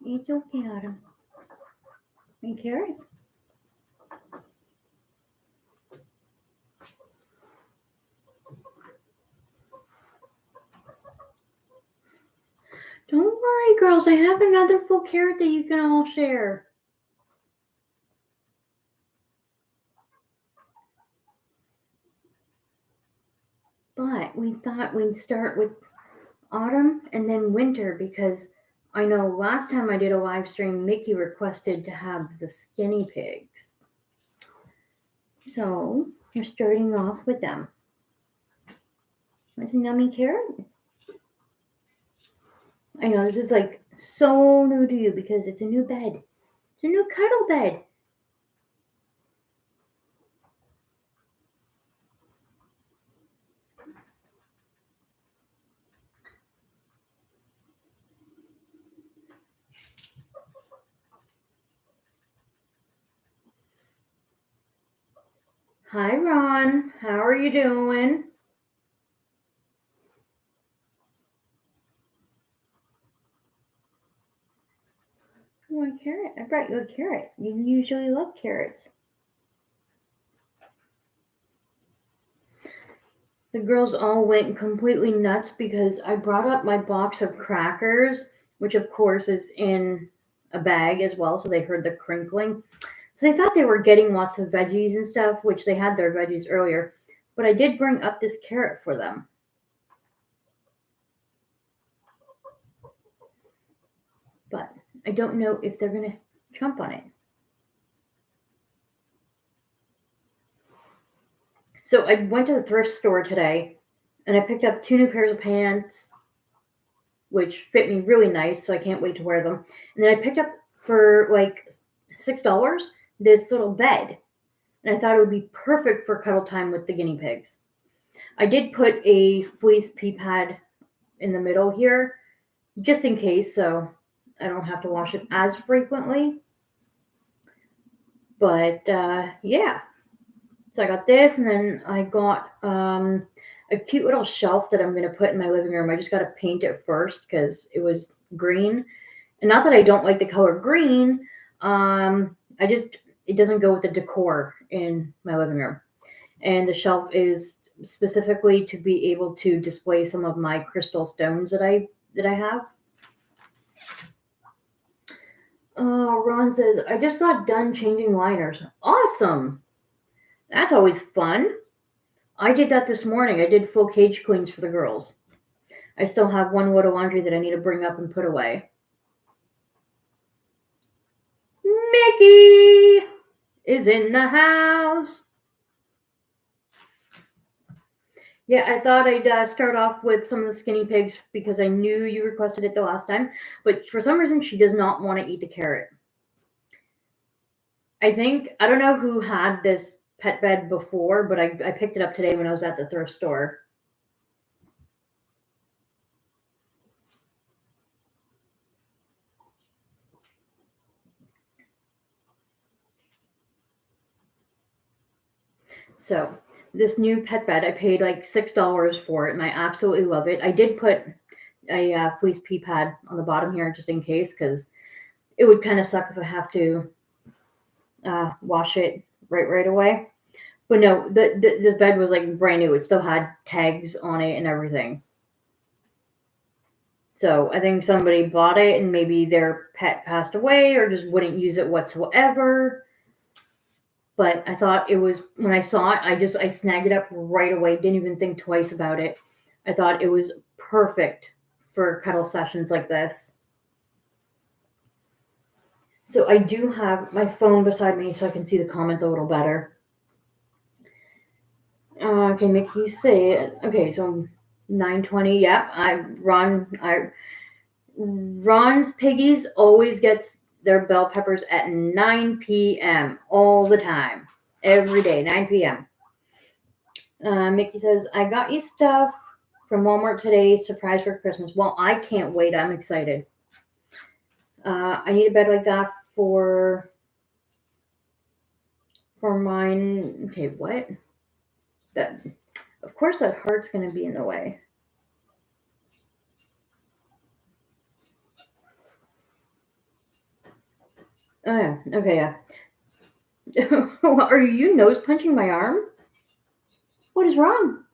It's okay, Autumn. And Carrot. Don't worry, girls. I have another full carrot that you can all share. But we thought we'd start with autumn and then winter because I know last time I did a live stream, Mickey requested to have the skinny pigs. So we're starting off with them. What's a yummy carrot? I know this is like so new to you because it's a new bed. It's a new cuddle bed. Hi, Ron. How are you doing? You want a carrot? I brought you a carrot. You usually love carrots. The girls all went completely nuts because I brought up my box of crackers, which of course is in a bag as well, so they heard the crinkling. So they thought they were getting lots of veggies and stuff, which they had their veggies earlier. But I did bring up this carrot for them. But I don't know if they're going to jump on it. So I went to the thrift store today and I picked up 2 new pairs of pants, which fit me really nice, so I can't wait to wear them. And then I picked up for like $6 this little bed. And I thought it would be perfect for cuddle time with the guinea pigs. I did put a fleece pea pad in the middle here, just in case, so I don't have to wash it as frequently. But yeah. So I got this, and then I got a cute little shelf that I'm going to put in my living room. I just got to paint it first because it was green. And not that I don't like the color green, it doesn't go with the decor in my living room. And the shelf is specifically to be able to display some of my crystal stones that I have. Ron says, I just got done changing liners. Awesome. That's always fun. I did that this morning. I did full cage cleans for the girls. I still have one load of laundry that I need to bring up and put away. Mickey is in the house. Yeah, I thought I'd start off with some of the skinny pigs because I knew you requested it the last time. But for some reason, she does not want to eat the carrot. I don't know who had this pet bed before, but I picked it up today when I was at the thrift store. So this new pet bed, I paid like $6 for it, and I absolutely love it. I did put a fleece pea pad on the bottom here just in case, because it would kind of suck if I have to wash it right away. But no, this bed was like brand new. It still had tags on it and everything. So I think somebody bought it and maybe their pet passed away or just wouldn't use it whatsoever. But I thought it was, when I saw it, I snagged it up right away. Didn't even think twice about it. I thought it was perfect for cuddle sessions like this. So I do have my phone beside me so I can see the comments a little better. Okay, Mickey, say it. Okay, so 9:20. Yep, Ron's Piggies always gets their bell peppers at 9 p.m. all the time, every day, 9 p.m. Mickey says, I got you stuff from Walmart today, surprise for Christmas. Well, I can't wait. I'm excited. I need a bed like that for mine. Okay, what? That, of course, that heart's going to be in the way. Oh, yeah. Okay, yeah. Are you nose punching my arm? What is wrong?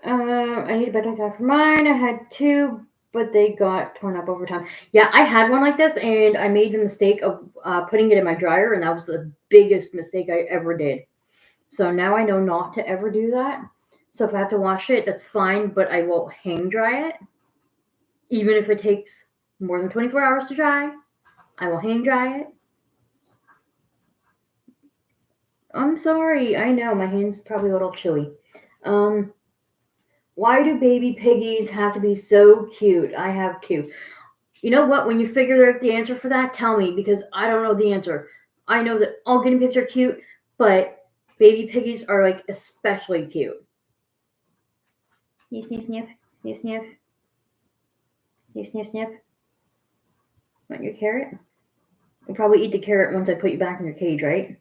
I need a better guy for mine. I had two, but they got torn up over time. Yeah, I had one like this, and I made the mistake of putting it in my dryer, and that was the biggest mistake I ever did. So now I know not to ever do that. So if I have to wash it, that's fine, but I will hang dry it. Even if it takes more than 24 hours to dry, I will hang dry it. I'm sorry. I know my hand's probably a little chilly. Um, why do baby piggies have to be so cute? I have two. You know what? When you figure out the answer for that, tell me because I don't know the answer. I know that all guinea pigs are cute, but baby piggies are like especially cute. Sniff, sniff, sniff, sniff, sniff, sniff, sniff, sniff. Want your carrot? You'll probably eat the carrot once I put you back in your cage, right?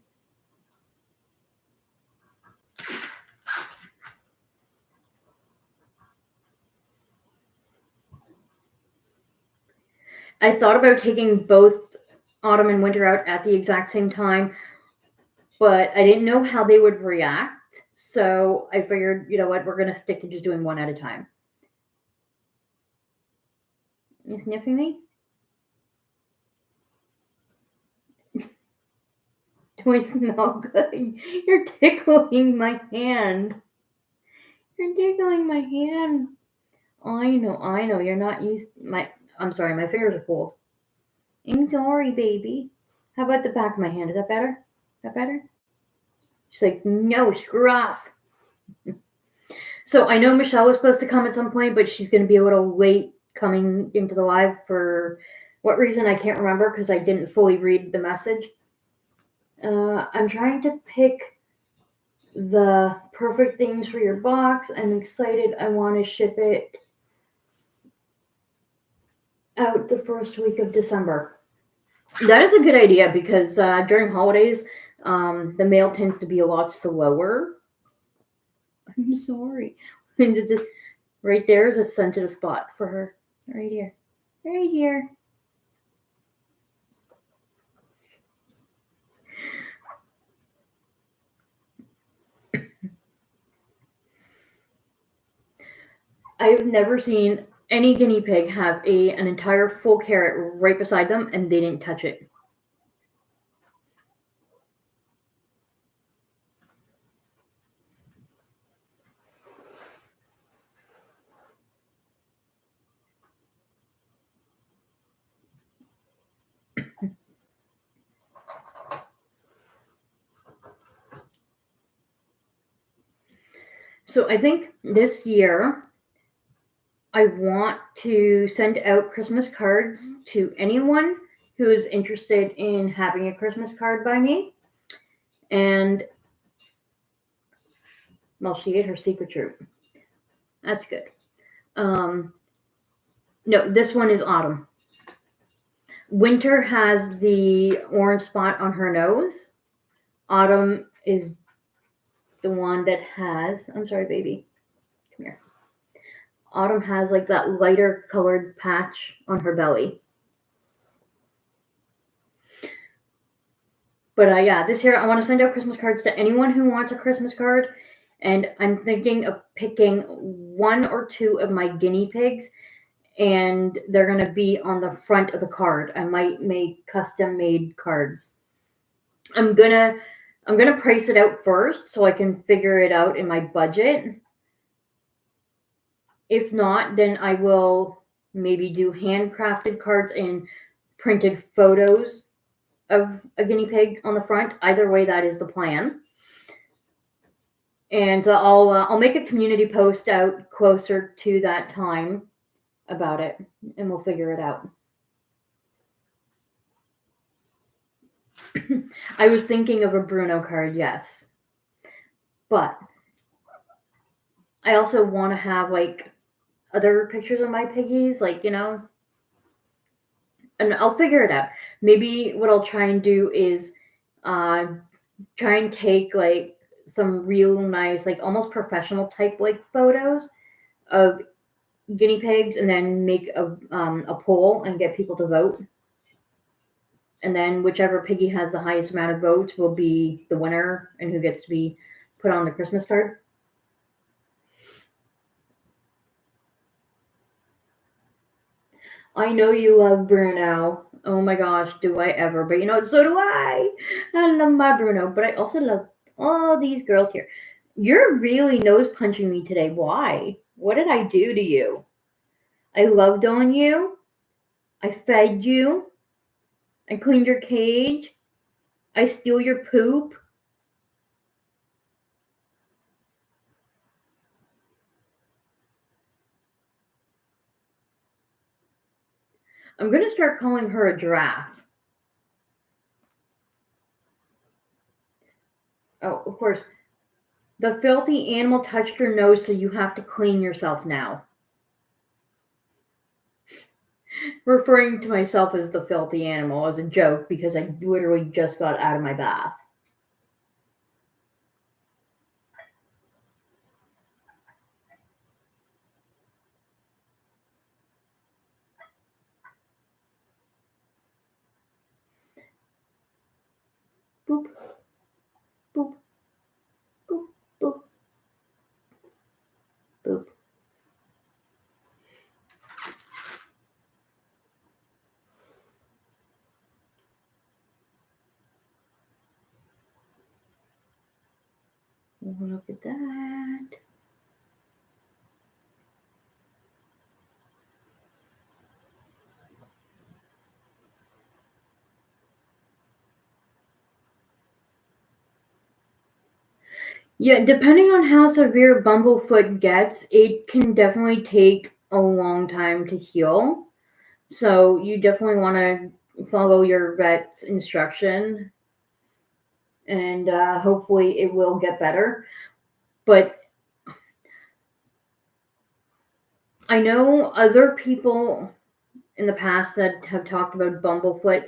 I thought about taking both autumn and winter out at the exact same time, but I didn't know how they would react. So I figured, you know what, we're going to stick to just doing one at a time. You sniffing me? Do I smell good? You're tickling my hand. You're tickling my hand. I know. You're not used my I'm sorry, my fingers are cold. I'm sorry, baby. How about the back of my hand? Is that better? Is that better? She's like, no, screw off. So I know Michelle was supposed to come at some point, but she's going to be a little late coming into the live for what reason I can't remember because I didn't fully read the message. I'm trying to pick the perfect things for your box. I'm excited. I want to ship it out the first week of December. That is a good idea because during holidays, the mail tends to be a lot slower. I'm sorry. Right there is a sensitive spot for her. Right here. Right here. I've never seen any guinea pig have an entire full carrot right beside them and they didn't touch it. So I think this year I want to send out Christmas cards to anyone who is interested in having a Christmas card by me. And well, she ate her secret troop. That's good. No, this one is Autumn. Winter has the orange spot on her nose. Autumn is the one that has, I'm sorry, baby. Come here. Autumn has like that lighter colored patch on her belly. But yeah, this year I want to send out Christmas cards to anyone who wants a Christmas card. And I'm thinking of picking one or two of my guinea pigs, and they're going to be on the front of the card. I might make custom made cards. I'm gonna price it out first so I can figure it out in my budget. If not, then I will maybe do handcrafted cards and printed photos of a guinea pig on the front. Either way, that is the plan. And I'll make a community post out closer to that time about it, and we'll figure it out. I was thinking of a Bruno card, yes. But I also want to have like other pictures of my piggies, like, you know, and I'll figure it out. Maybe what I'll try and do is try and take like some real nice, like almost professional type like photos of guinea pigs and then make a poll and get people to vote. And then whichever piggy has the highest amount of votes will be the winner and who gets to be put on the Christmas card. I know you love Bruno. Oh my gosh, do I ever? But you know, so do I. I love my Bruno, but I also love all these girls here. You're really nose punching me today. Why? What did I do to you? I loved on you. I fed you. I cleaned your cage. I steal your poop. I'm gonna start calling her a giraffe. Oh, of course. The filthy animal touched your nose, so you have to clean yourself now. Referring to myself as the filthy animal as a joke because I literally just got out of my bath. Boop, boop, boop, boop, boop. Oh, look at that. Yeah, depending on how severe Bumblefoot gets, it can definitely take a long time to heal. So you definitely want to follow your vet's instruction, and hopefully it will get better. But I know other people in the past that have talked about Bumblefoot.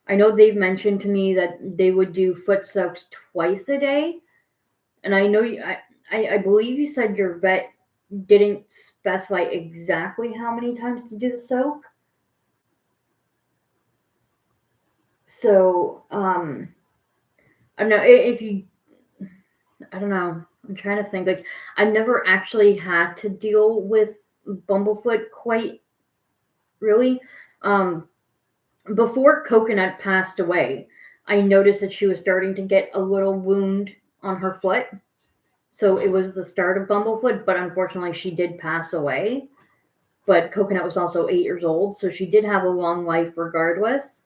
I know they've mentioned to me that they would do foot soaks twice a day, and I know I believe you said your vet didn't specify exactly how many times to do the soak. So I don't know if you. I don't know. I'm trying to think. Like I've never actually had to deal with Bumblefoot quite really. Um, Before Coconut passed away, I noticed that she was starting to get a little wound on her foot. So it was the start of Bumblefoot, but unfortunately she did pass away. But Coconut was also 8 years old, so she did have a long life regardless.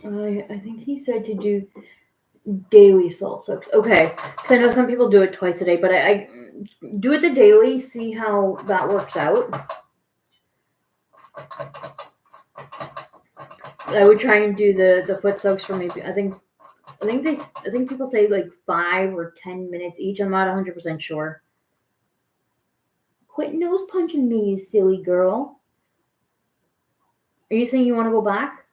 I think he said to do daily salt soaks. Okay, because I know some people do it twice a day, but I do it the daily, see how that works out. I would try and do the foot soaks for maybe I think people say like 5 or 10 minutes each. I'm not 100% sure. Quit nose punching me, you silly girl. Are you saying you want to go back?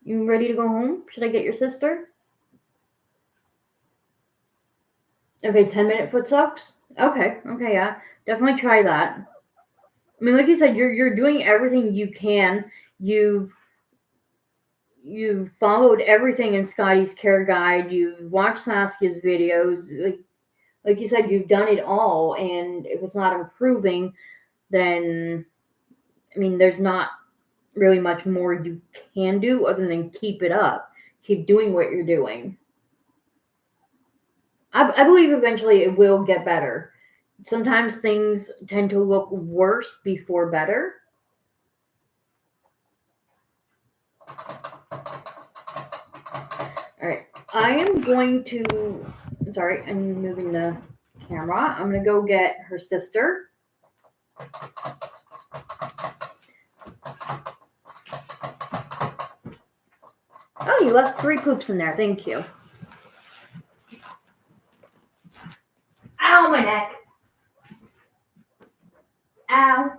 You ready to go home? Should I get your sister? Okay, 10-minute foot soaks. Okay, yeah, definitely try that. I mean, like you said, you're doing everything you can. You've followed everything in Scotty's care guide. You've watched Saskia's videos. Like you said, you've done it all. And if it's not improving, then I mean, there's not really much more you can do other than keep it up. Keep doing what you're doing. I believe eventually it will get better. Sometimes things tend to look worse before better. All right, I am going to. Sorry, I'm moving the camera. I'm going to go get her sister. Oh, you left 3 poops in there. Thank you. Ow, my neck. Ow.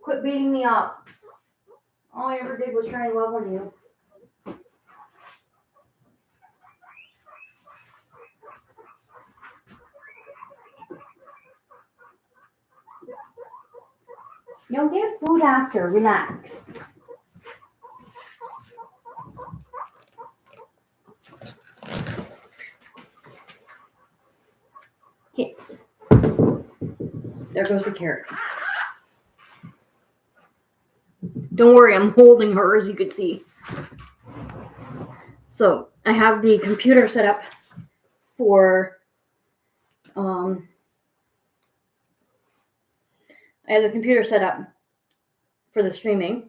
Quit beating me up. All I ever did was try and love on you. You'll get food after. Relax. There goes the carrot. Don't worry, I'm holding her, as you can see. So I have the computer set up for the streaming.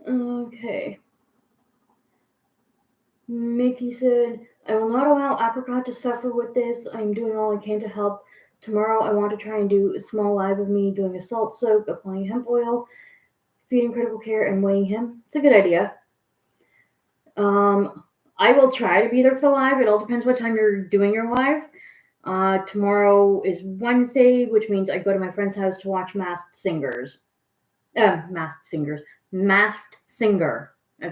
Okay. Mickey said, I will not allow Apricot to suffer with this. I'm doing all I can to help. Tomorrow I want to try and do a small live of me doing a salt soak, applying hemp oil, feeding critical care, and weighing him. It's a good idea. I will try to be there for the live. It all depends what time you're doing your live. Tomorrow is Wednesday, which means I go to my friend's house to watch Masked Singer. That's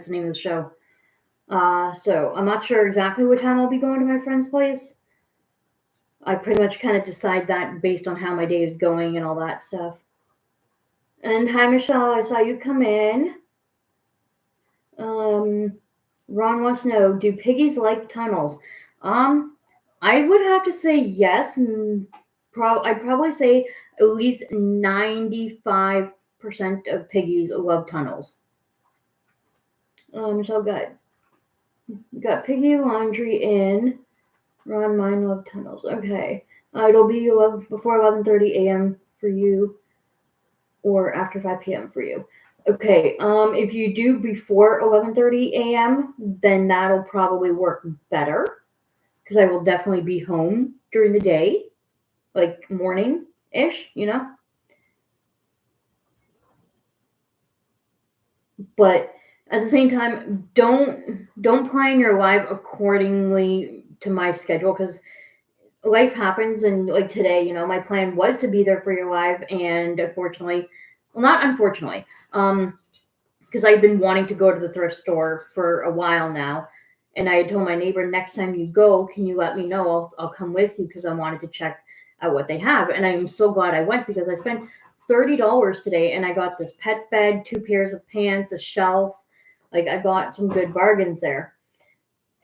the name of the show. So I'm not sure exactly what time I'll be going to my friend's place. I pretty much kind of decide that based on how my day is going and all that stuff. And hi, Michelle. I saw you come in. Ron wants to know, do piggies like tunnels? I would have to say yes. I'd probably say at least 95% of piggies love tunnels. So got piggy laundry in. Ron, mine love tunnels. Okay. It'll be before 11:30 a.m. for you, or after 5 p.m. for you. Okay. If you do before 11:30 a.m., then that'll probably work better, because I will definitely be home during the day, like morning-ish, But at the same time, don't plan your live accordingly to my schedule, because life happens. And like today, my plan was to be there for your live, and not unfortunately, because I've been wanting to go to the thrift store for a while now, and I had told my neighbor, next time you go, can you let me know? I'll come with you, because I wanted to check out what they have. And I'm so glad I went, because I spent $30 today, and I got this pet bed, 2 pairs of pants, a shelf. Like, I got some good bargains there.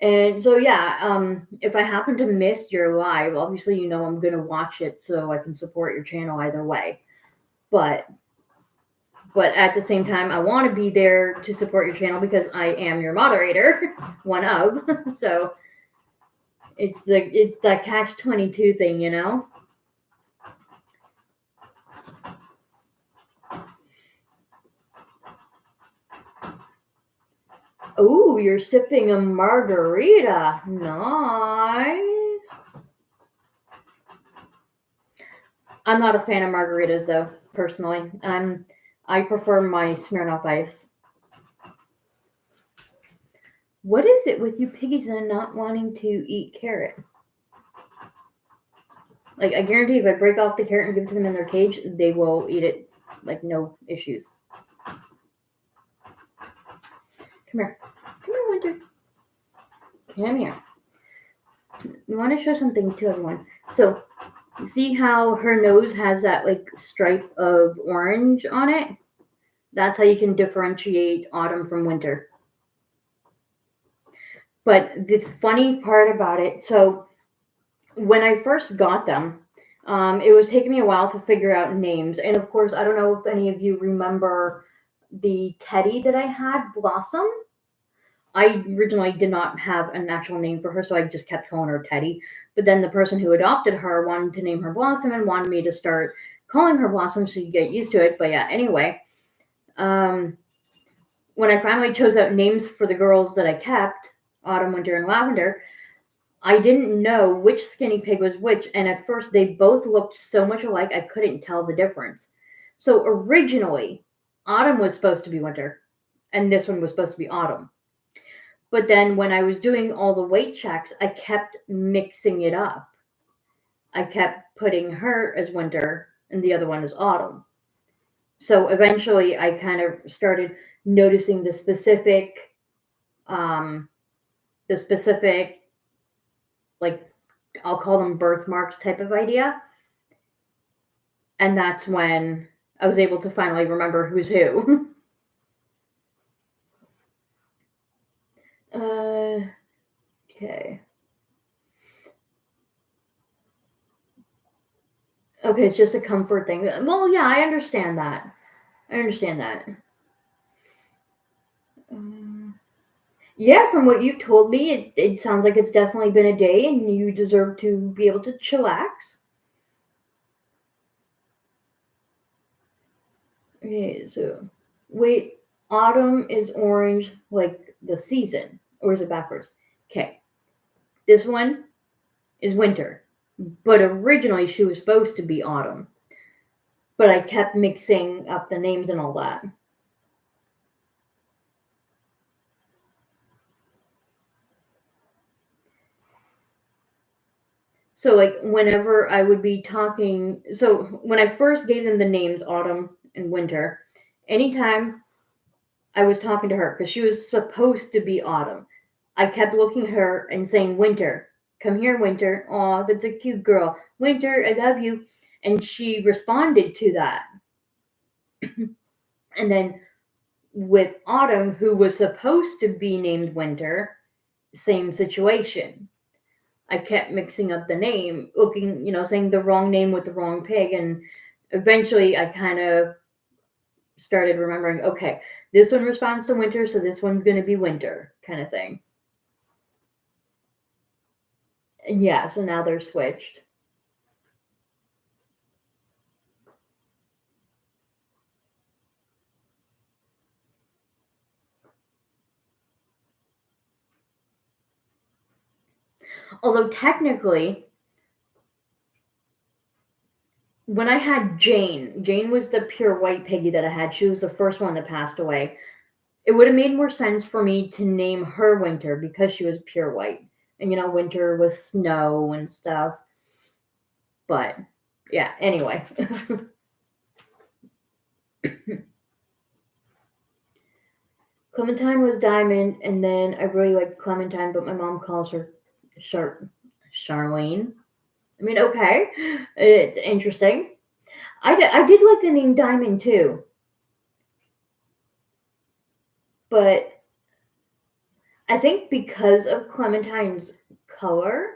And so, yeah, if I happen to miss your live, obviously, I'm going to watch it so I can support your channel either way. But at the same time, I want to be there to support your channel, because I am your moderator, one of. So it's that catch-22 thing, Oh, you're sipping a margarita. Nice. I'm not a fan of margaritas, though, personally. I prefer my Smirnoff Ice. What is it with you piggies and not wanting to eat carrot? Like, I guarantee if I break off the carrot and give it to them in their cage, they will eat it, like, no issues. Come here, Winter. Come here. I want to show something to everyone. So, you see how her nose has that, like, stripe of orange on it? That's how you can differentiate autumn from winter. But the funny part about it, so when I first got them, it was taking me a while to figure out names. And of course, I don't know if any of you remember the teddy that I had, Blossom. I originally did not have an actual name for her, so I just kept calling her Teddy. But then the person who adopted her wanted to name her Blossom and wanted me to start calling her Blossom so you get used to it. But yeah, anyway, when I finally chose out names for the girls that I kept, Autumn, Winter, and Lavender, I didn't know which skinny pig was which, and at first they both looked so much alike I couldn't tell the difference. So originally, Autumn was supposed to be Winter, and this one was supposed to be Autumn. But then when I was doing all the weight checks, I kept mixing it up. I kept putting her as Winter and the other one as Autumn. So eventually I kind of started noticing the specific, like, I'll call them birthmarks type of idea. And that's when I was able to finally remember who's who. Okay, it's just a comfort thing. Well, yeah, I understand that. I understand that. Um, yeah, from what you've told me, it sounds like it's definitely been a day and you deserve to be able to chillax. Okay, so wait, autumn is orange like the season, or is it backwards? Okay, this one is winter, but originally she was supposed to be autumn, but I kept mixing up the names and all that. So like whenever I would be talking, so when I first gave them the names autumn and winter, anytime I was talking to her because she was supposed to be autumn, I kept looking at her and saying winter. Come here, Winter. Aw, that's a cute girl. Winter, I love you. And she responded to that. And then with Autumn, who was supposed to be named Winter, same situation. I kept mixing up the name, looking, saying the wrong name with the wrong pig. And eventually I kind of started remembering, okay, this one responds to Winter, so this one's going to be Winter, kind of thing. And yeah, so now they're switched. Although technically, when I had Jane was the pure white piggy that I had. She was the first one that passed away. It would have made more sense for me to name her Winter because she was pure white. And winter with snow and stuff. But yeah, anyway. Clementine was Diamond, and then I really like Clementine, but my mom calls her Charlene. I mean, okay, it's interesting. I did like the name Diamond too, but I think because of Clementine's color,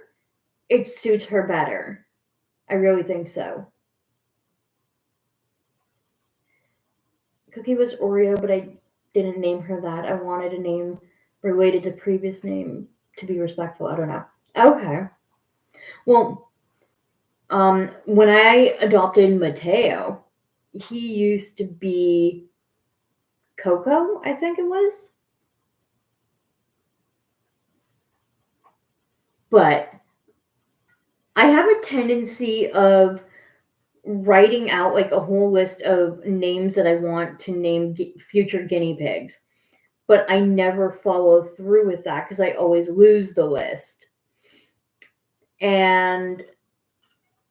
it suits her better. I really think so. Cookie was Oreo, but I didn't name her that. I wanted a name related to previous name to be respectful. I don't know. Okay. Well, when I adopted Mateo, he used to be Coco, I think it was. But I have a tendency of writing out like a whole list of names that I want to name future guinea pigs, but I never follow through with that because I always lose the list. And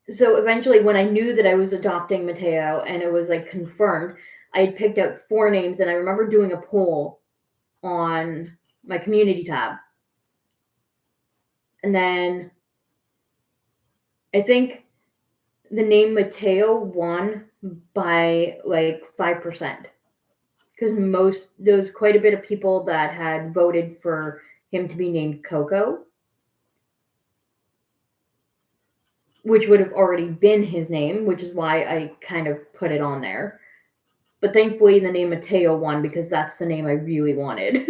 so eventually, when I knew that I was adopting Mateo and it was like confirmed, I had picked out 4 names, and I remember doing a poll on my community tab. And then I think the name Mateo won by like 5%. Because there was quite a bit of people that had voted for him to be named Coco, which would have already been his name, which is why I kind of put it on there. But thankfully, the name Mateo won because that's the name I really wanted.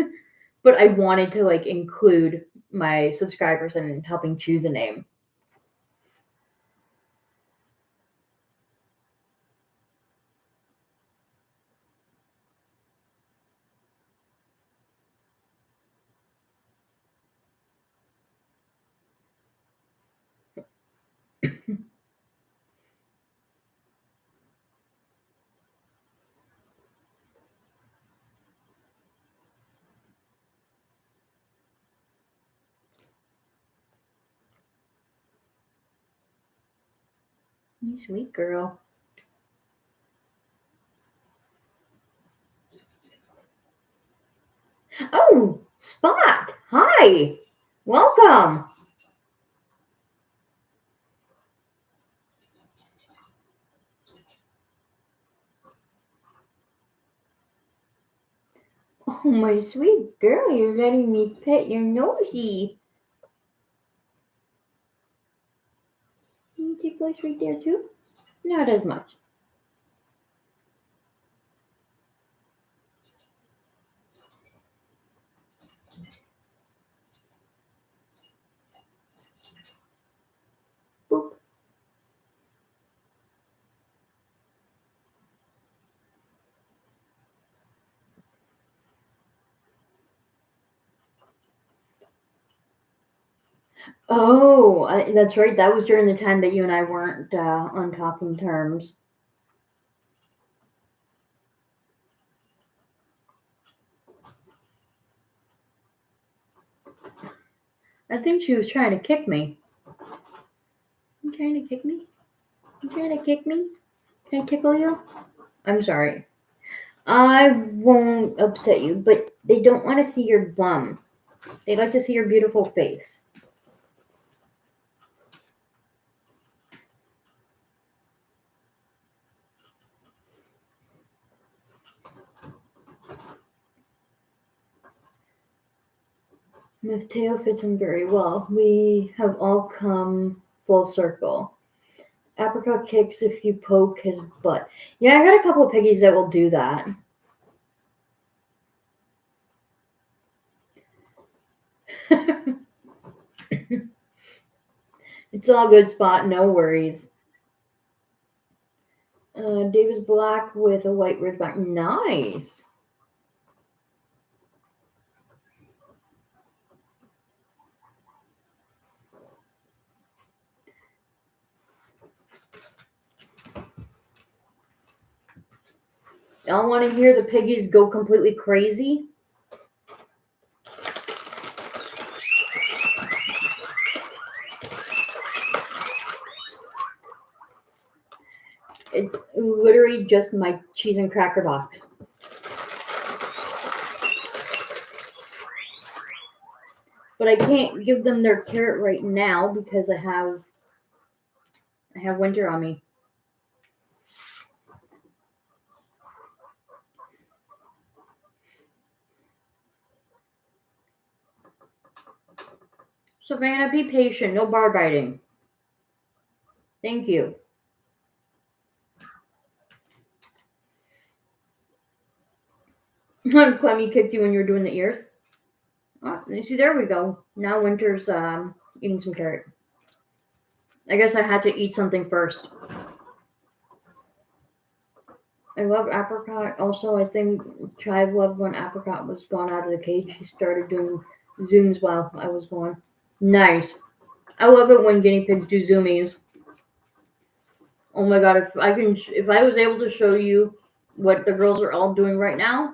But I wanted to like include my subscribers in helping choose a name. You sweet girl. Oh, Spot. Hi. Welcome. Oh, my sweet girl, you're letting me pet your nosy. Can you take place right there, too? Not as much. Boop. Oh, that's right. That was during the time that you and I weren't on talking terms. I think she was trying to kick me. You trying to kick me? You trying to kick me? Can I tickle you? I'm sorry. I won't upset you, but they don't want to see your bum. They like to see your beautiful face. Mateo fits in very well. We have all come full circle. Apricot kicks if you poke his butt. Yeah, I got a couple of piggies that will do that. It's all good, Spot. No worries. David's black with a white ridgeback. Nice. Y'all want to hear the piggies go completely crazy? It's literally just my cheese and cracker box. But I can't give them their carrot right now because I have winter on me. Savannah, be patient. No bar biting. Thank you. Clemmy kicked you when you were doing the ears. Oh, see, there we go. Now Winter's eating some carrot. I guess I had to eat something first. I love Apricot. Also, I think Chive loved when Apricot was gone out of the cage. He started doing zooms while I was gone. Nice. I love it when guinea pigs do zoomies. Oh my god! If I was able to show you what the girls are all doing right now,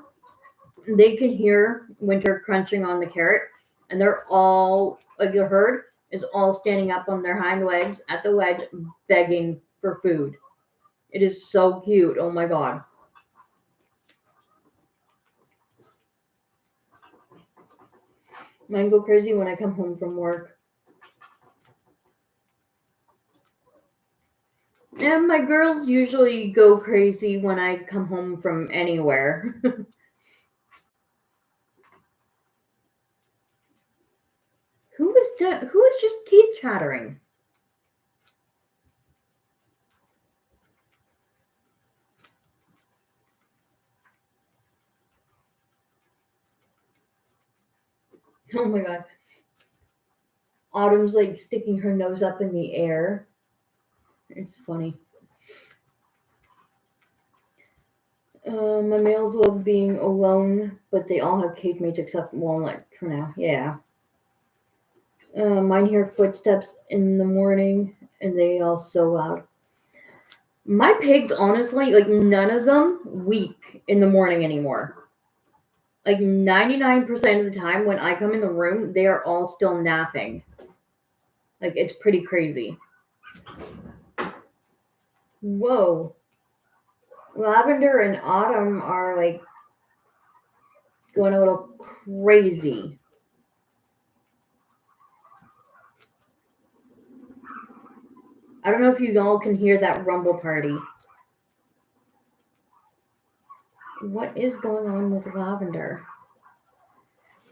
they can hear Winter crunching on the carrot, and they're all, like the herd is all standing up on their hind legs at the ledge, begging for food. It is so cute. Oh my god. Mine go crazy when I come home from work. And my girls usually go crazy when I come home from anywhere. Who is just teeth chattering? Oh my god. Autumn's like sticking her nose up in the air. It's funny. My males love being alone, but they all have cage mates except Walnut for now. Yeah. Mine hear footsteps in the morning, and they all so loud. My pigs, honestly, like none of them weep in the morning anymore. Like 99% of the time when I come in the room, they are all still napping. Like it's pretty crazy. Whoa. Lavender and Autumn are like going a little crazy. I don't know if you all can hear that rumble party. What is going on with Lavender?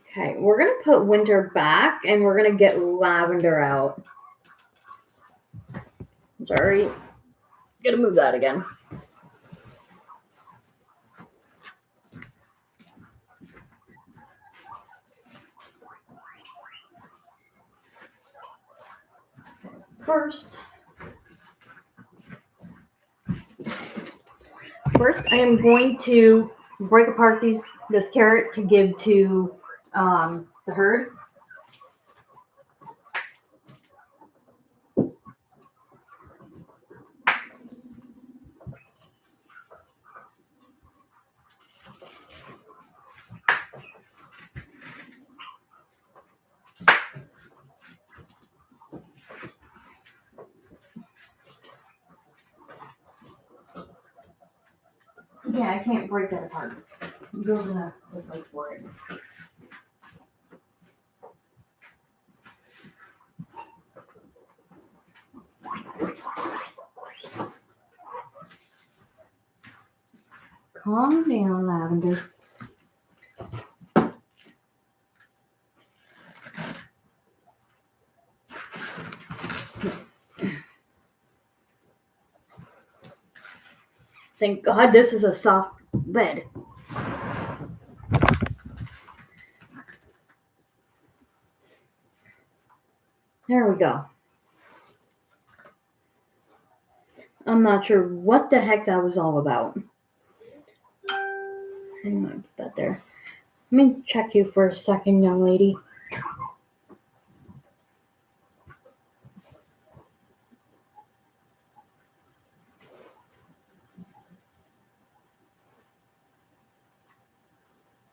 Okay, we're going to put Winter back and we're going to get Lavender out. Sorry. Gotta move that again. First, I am going to break apart this carrot to give to the herd. Yeah, I can't break that apart. Girl's gonna look for it. Calm down, Lavender. Thank God this is a soft bed. There we go. I'm not sure what the heck that was all about. I'm gonna put that there. Let me check you for a second, young lady.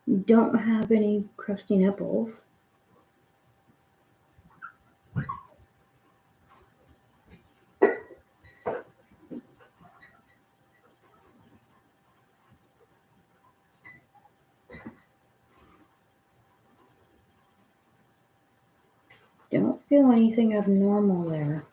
You don't have any crusty nipples. Don't feel anything abnormal there.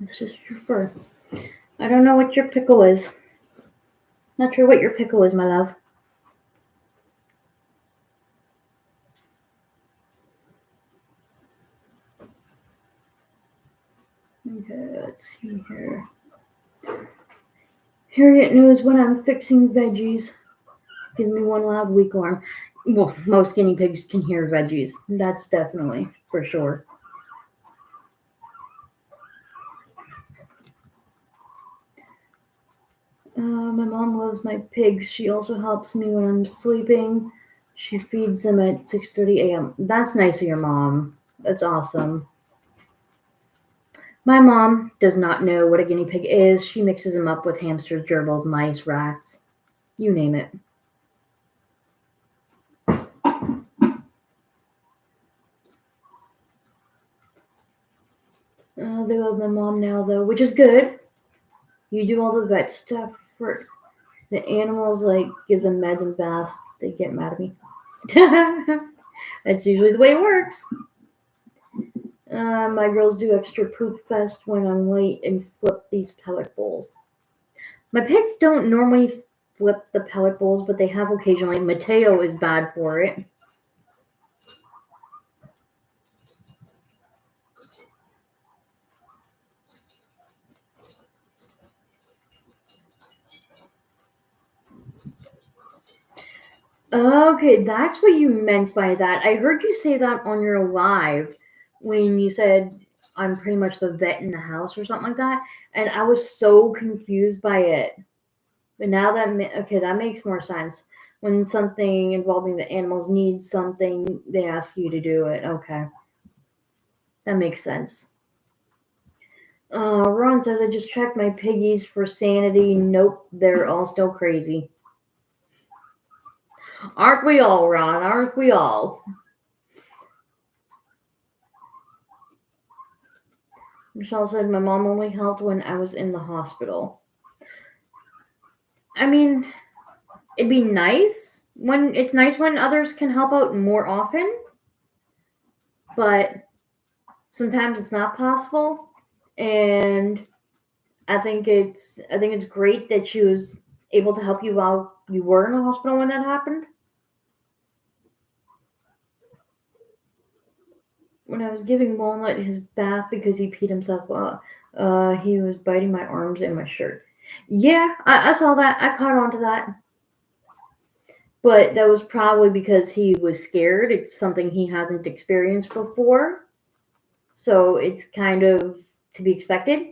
It's just your fur. I don't know what your pickle is. Not sure what your pickle is, my love. Okay, let's see here. Harriet knows when I'm fixing veggies. Gives me one loud weak alarm. Well, most guinea pigs can hear veggies. That's definitely for sure. My mom loves my pigs. She also helps me when I'm sleeping. She feeds them at 6:30 a.m. That's nice of your mom. That's awesome. My mom does not know what a guinea pig is. She mixes them up with hamsters, gerbils, mice, rats. You name it. They love my mom now, though, which is good. You do all the vet stuff for the animals, like give them meds and baths. They get mad at me. That's usually the way it works. My girls do extra poop fest when I'm late and flip these pellet bowls. My pigs don't normally flip the pellet bowls, but they have occasionally. Mateo is bad for it. Okay, that's what you meant by that. I heard you say that on your live when you said I'm pretty much the vet in the house or something like that, and I was so confused by it. But now that makes more sense. When something involving the animals needs something, they ask you to do it. Okay, that makes sense. Ron says I just checked my piggies for sanity. Nope, they're all still crazy. Aren't we all, Ron? Aren't we all? Michelle said my mom only helped when I was in the hospital. I mean, it'd be nice when others can help out more often, but sometimes it's not possible, and I think it's great that she was able to help you while you were in the hospital when that happened. When I was giving Walnut his bath because he peed himself, he was biting my arms and my shirt. Yeah, I saw that. I caught on to that. But that was probably because he was scared. It's something he hasn't experienced before. So it's kind of to be expected.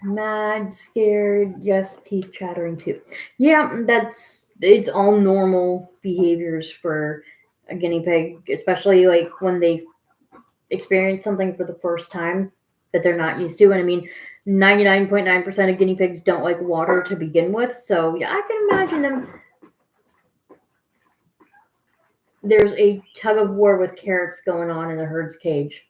Mad, scared, yes, teeth chattering too. Yeah, it's all normal behaviors for a guinea pig, especially like when they experience something for the first time that they're not used to. And I mean, 99.9% of guinea pigs don't like water to begin with, so yeah, I can imagine them. There's a tug of war with carrots going on in the herd's cage.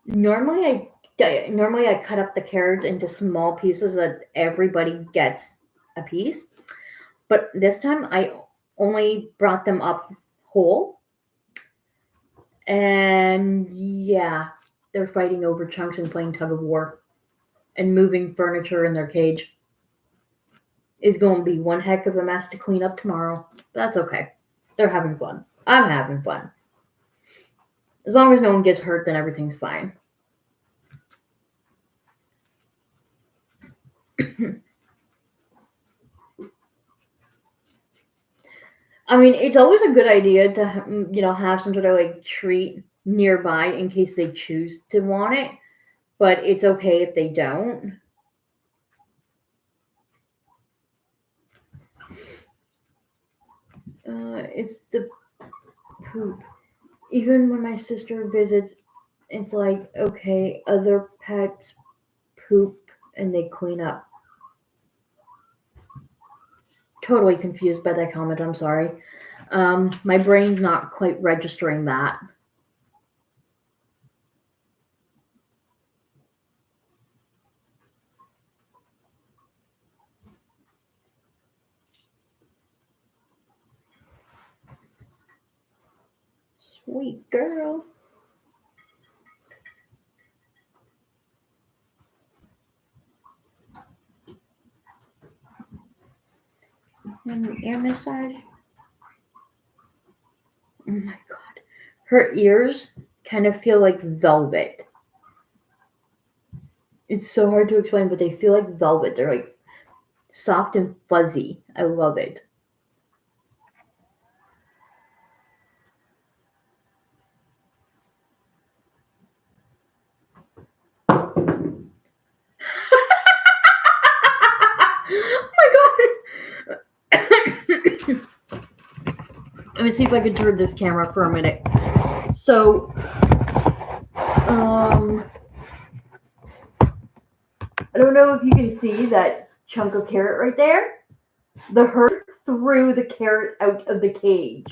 Normally I cut up the carrots into small pieces that everybody gets a piece. But this time I only brought them up whole. And yeah, they're fighting over chunks and playing tug of war and moving furniture in their cage. Is going to be one heck of a mess to clean up tomorrow. That's okay. They're having fun. I'm having fun. As long as no one gets hurt, then everything's fine. I mean, it's always a good idea to have some sort of like treat nearby in case they choose to want it, but it's okay if they don't. It's the poop. Even when my sister visits, it's like, okay, other pets poop and they clean up. Totally confused by that comment. I'm sorry. My brain's not quite registering that. Sweet girl. And ear massage. Oh my god. Her ears kind of feel like velvet. It's so hard to explain, but they feel like velvet. They're like soft and fuzzy. I love it. Oh my god. Let me see if I can turn this camera for a minute. So, I don't know if you can see that chunk of carrot right there. The herd threw the carrot out of the cage.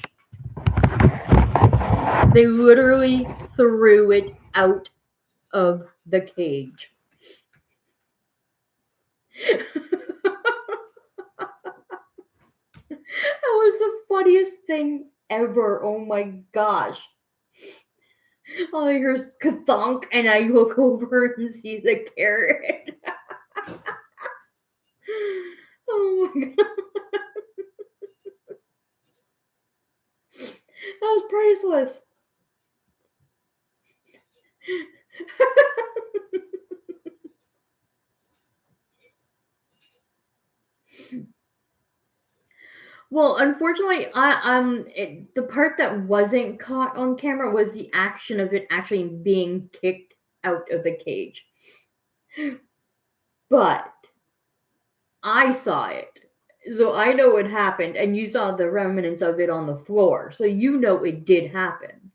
They literally threw it out of the cage. That was the funniest thing ever. Oh my gosh. All I hear is ka-thunk, and I look over and see the carrot. Oh my god. That was priceless. Well, unfortunately, the part that wasn't caught on camera was the action of it actually being kicked out of the cage. But I saw it, so I know what happened, and you saw the remnants of it on the floor, so you know it did happen.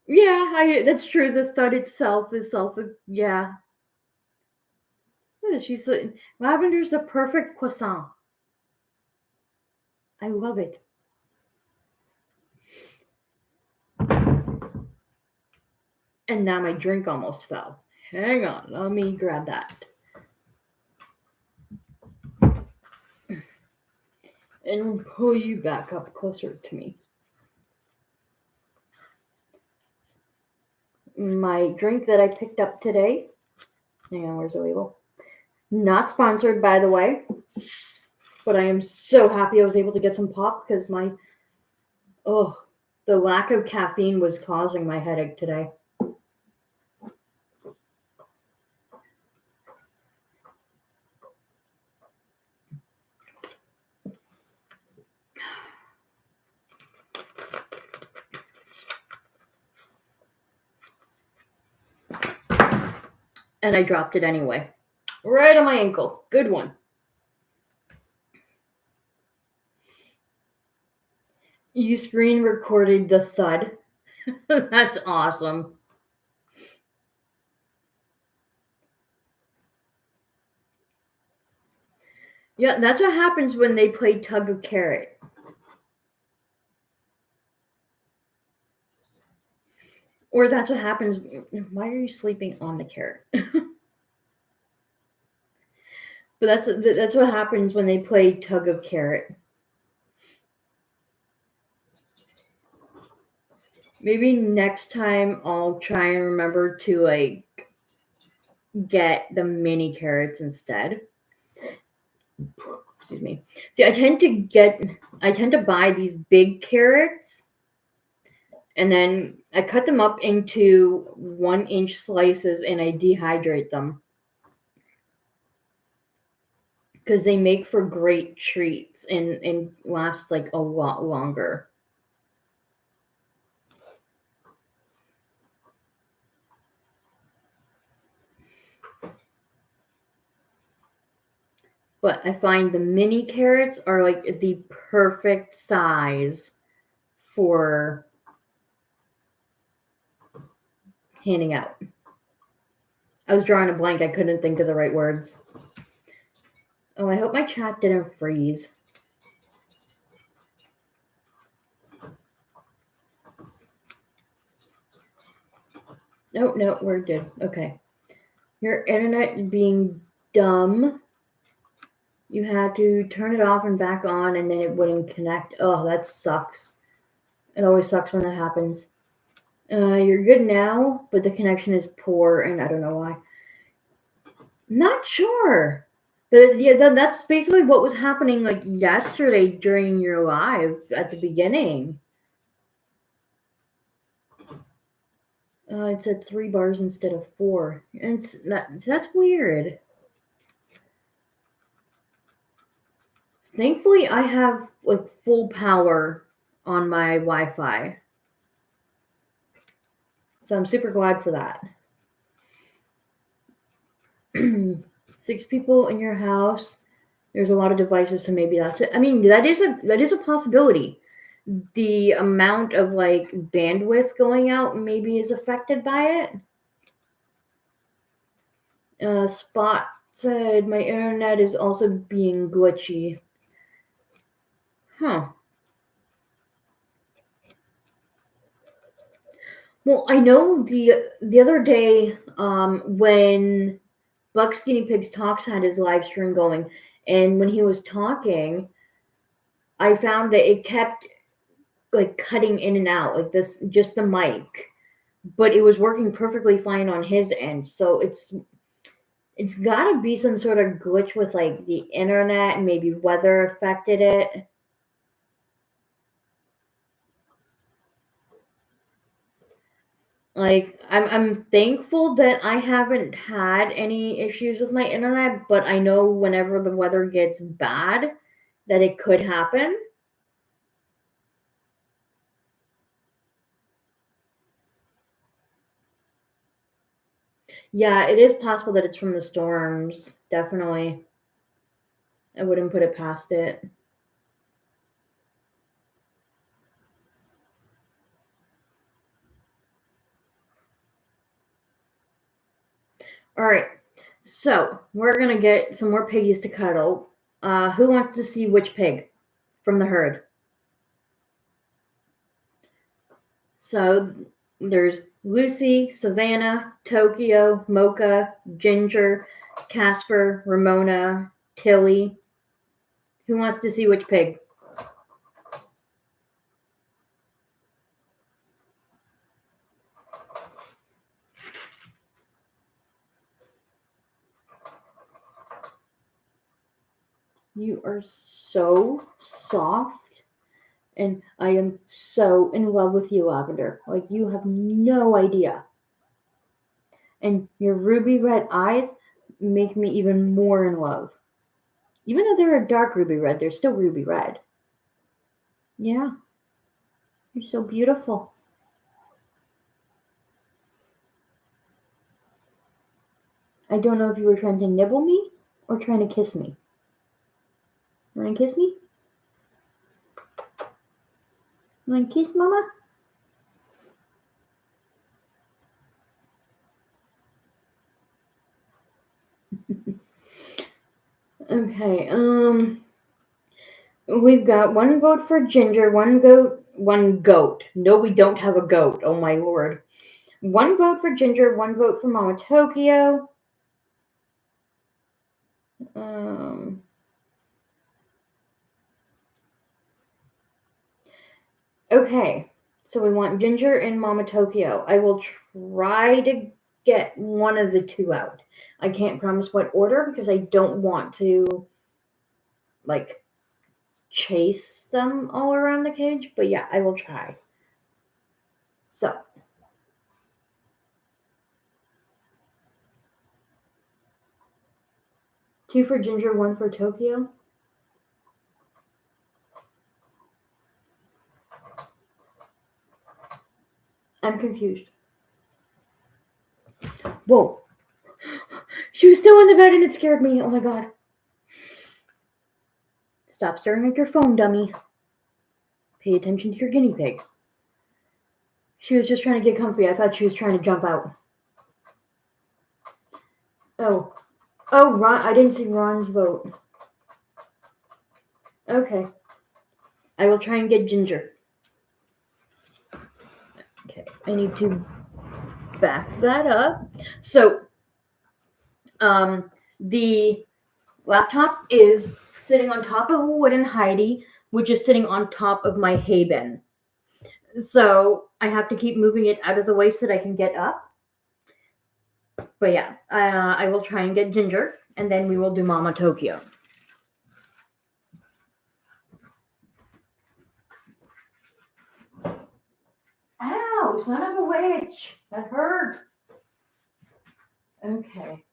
Yeah, that's true. The thud itself is yeah. She's lavender's the perfect croissant. I love it. And now my drink almost fell. Hang on, let me grab that. And pull you back up closer to me. My drink that I picked up today. Hang on, where's the label? Not sponsored, by the way. But I am so happy I was able to get some pop because the lack of caffeine was causing my headache today. And I dropped it anyway. Right on my ankle. Good one. You screen recorded the thud. That's awesome. Yeah, that's what happens when they play Tug of Carrot. Or that's what happens. Why are you sleeping on the carrot? But that's what happens when they play Tug of Carrot. Maybe next time I'll try and remember to get the mini carrots instead. Excuse me. See, I tend to buy these big carrots, and then I cut them up into 1-inch slices and I dehydrate them. Because they make for great treats and last like a lot longer. But I find the mini carrots are like the perfect size for handing out. I was drawing a blank. I couldn't think of the right words. Oh, I hope my chat didn't freeze. No, we're good. Okay. Your internet being dumb. You had to turn it off and back on, and then it wouldn't connect. Oh, that sucks. It always sucks when that happens. You're good now, but the connection is poor, and I don't know why. Not sure. But yeah, that's basically what was happening like yesterday during your live at the beginning. It said 3 bars instead of 4. And that's weird. Thankfully, I have like full power on my Wi-Fi. So I'm super glad for that. 6 people in your house. There's a lot of devices, so maybe that's it. I mean, that is a possibility. The amount of like bandwidth going out maybe is affected by it. Spot said my internet is also being glitchy. Huh. Well, I know the other day when Buck Skinny Pigs Talks had his live stream going, and when he was talking, I found that it kept like cutting in and out, like this, just the mic, but it was working perfectly fine on his end. So it's got to be some sort of glitch with like the internet, and maybe weather affected it. Like, I'm thankful that I haven't had any issues with my internet, but I know whenever the weather gets bad that it could happen. Yeah, it is possible that it's from the storms. Definitely. I wouldn't put it past it. All right. So we're going to get some more piggies to cuddle. Who wants to see which pig from the herd? So there's Lucy, Savannah, Tokyo, Mocha, Ginger, Casper, Ramona, Tilly. Who wants to see which pig? You are so soft, and I am so in love with you, Lavender. Like, you have no idea. And your ruby red eyes make me even more in love. Even though they're a dark ruby red, they're still ruby red. Yeah, you're so beautiful. I don't know if you were trying to nibble me or trying to kiss me. You want to kiss me? You want to kiss Mama? Okay, we've got one vote for Ginger, one goat. No, we don't have a goat. Oh my lord. One vote for Ginger, one vote for Mama Tokyo. Okay, so we want Ginger and Mama Tokyo. I will try to get one of the two out. I can't promise what order because I don't want to, like, chase them all around the cage, but yeah, I will try. So, two for Ginger, one for Tokyo. I'm confused. Whoa. She was still in the bed and it scared me. Oh my god. Stop staring at your phone, dummy. Pay attention to your guinea pig. She was just trying to get comfy. I thought she was trying to jump out. Oh, Ron. I didn't see Ron's vote. Okay. I will try and get Ginger. Okay, I need to back that up. So, the laptop is sitting on top of a wooden Heidi, which is sitting on top of my hay bin. So I have to keep moving it out of the way so that I can get up. But yeah, I will try and get Ginger, and then we will do Mama Tokyo. Ow, son of a witch. That hurt. Okay.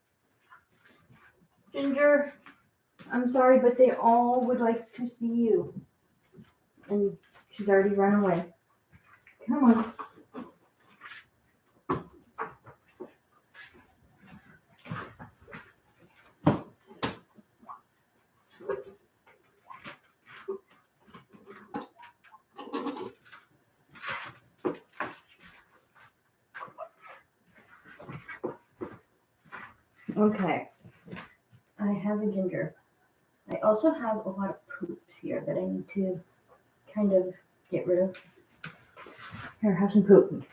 Ginger, I'm sorry, but they all would like to see you. And she's already run away. Come on. Okay. I have a Ginger. I also have a lot of poops here that I need to kind of get rid of. Here, have some poop.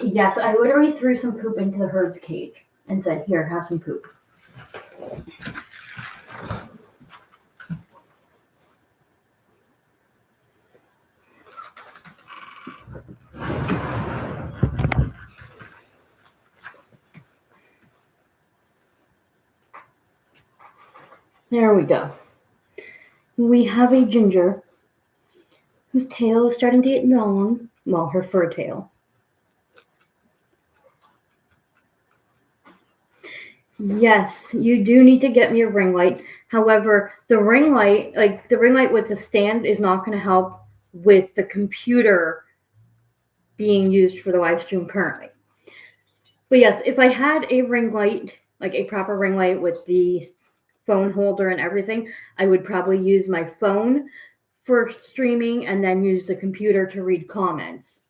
Yes, I literally threw some poop into the herd's cage and said, here, have some poop. There we go. We have a Ginger whose tail is starting to get long. Well, her fur tail. Yes, you do need to get me a ring light. However, the ring light with the stand is not going to help with the computer being used for the live stream currently. But yes, if I had a ring light, like a proper ring light with the phone holder and everything, I would probably use my phone for streaming and then use the computer to read comments.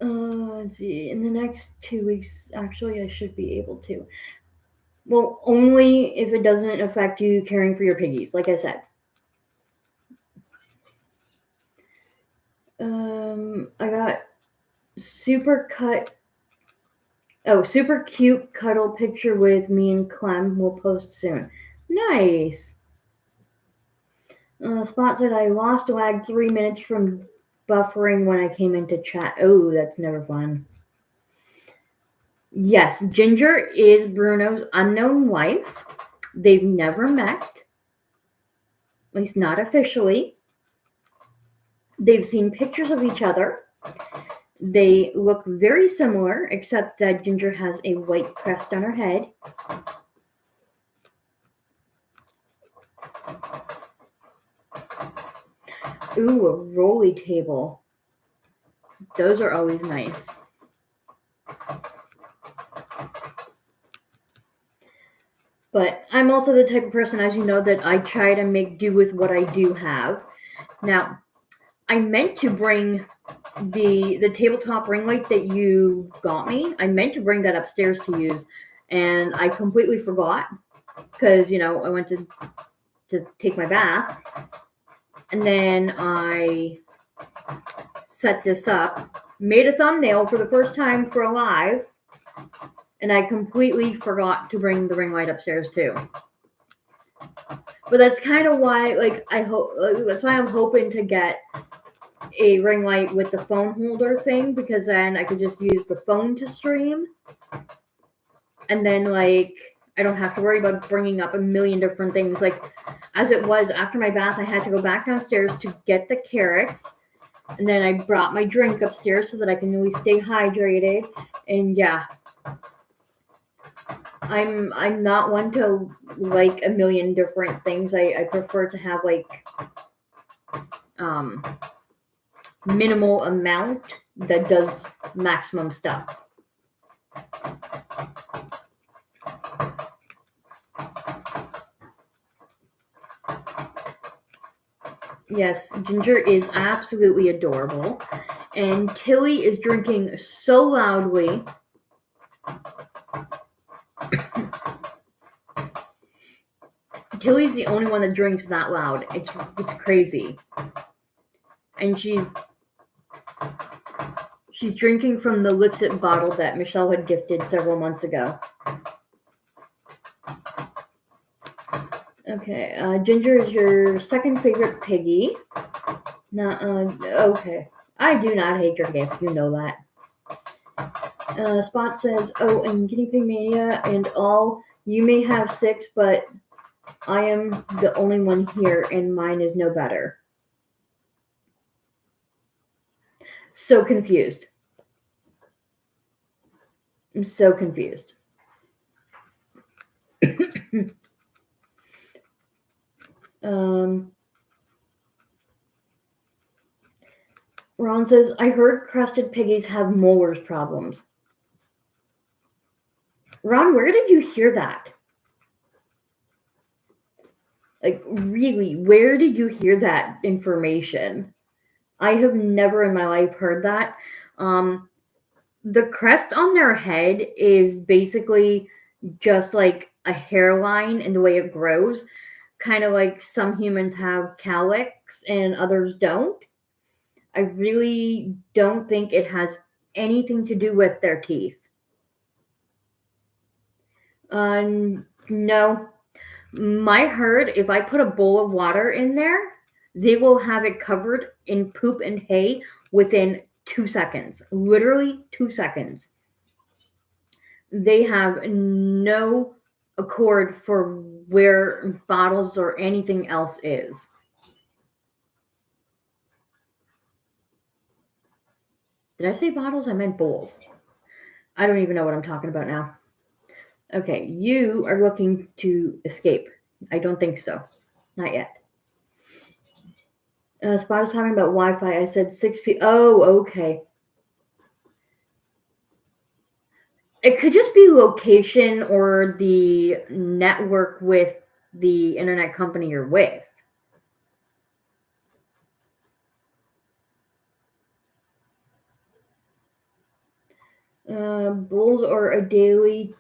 Let's see. In the next 2 weeks, actually, I should be able to. Well, only if it doesn't affect you caring for your piggies, like I said. I got super cute cuddle picture with me and Clem. We'll post soon. Nice. Spot said I lost lag 3 minutes from buffering when I came into chat. Oh, that's never fun. Yes, Ginger is Bruno's unknown wife. They've never met, at least not officially. They've seen pictures of each other. They look very similar, except that Ginger has a white crest on her head. Ooh, a rolly table. Those are always nice. But I'm also the type of person, as you know, that I try to make do with what I do have. Now, I meant to bring the tabletop ring light that you got me. I meant to bring that upstairs to use, and I completely forgot because, I went to take my bath, and then I set this up, made a thumbnail for the first time for a live, and I completely forgot to bring the ring light upstairs too. But that's kind of why, that's why I'm hoping to get a ring light with the phone holder thing, because then I could just use the phone to stream, and then I don't have to worry about bringing up a million different things. As it was after my bath, I had to go back downstairs to get the carrots, and then I brought my drink upstairs so that I can really stay hydrated. And yeah, I'm not one to like a million different things. I prefer to have minimal amount that does maximum stuff. Yes, Ginger is absolutely adorable. And Tilly is drinking so loudly. Tilly's the only one that drinks that loud. It's crazy. And she's drinking from the Lipsit bottle that Michelle had gifted several months ago. Okay, Ginger is your second favorite piggy. Okay. I do not hate your gift, you know that. Spot says, oh, and Guinea Pig Mania and all, you may have 6, but I am the only one here, and mine is no better. So confused. I'm so confused. Ron says, I heard crested piggies have molars problems. Ron, where did you hear that? Really, where did you hear that information? I have never in my life heard that. The crest on their head is basically just like a hairline and the way it grows, kind of like some humans have cowlicks and others don't. I really don't think it has anything to do with their teeth. No. My herd, if I put a bowl of water in there, they will have it covered in poop and hay within 2 seconds. Literally 2 seconds. They have no accord for where bottles or anything else is. Did I say bottles? I meant bowls. I don't even know what I'm talking about now. Okay, you are looking to escape. I don't think so. Not yet. Spot is talking about Wi-Fi. I said 6 feet. Oh, okay. It could just be location or the network with the internet company you're with. Bulls are a daily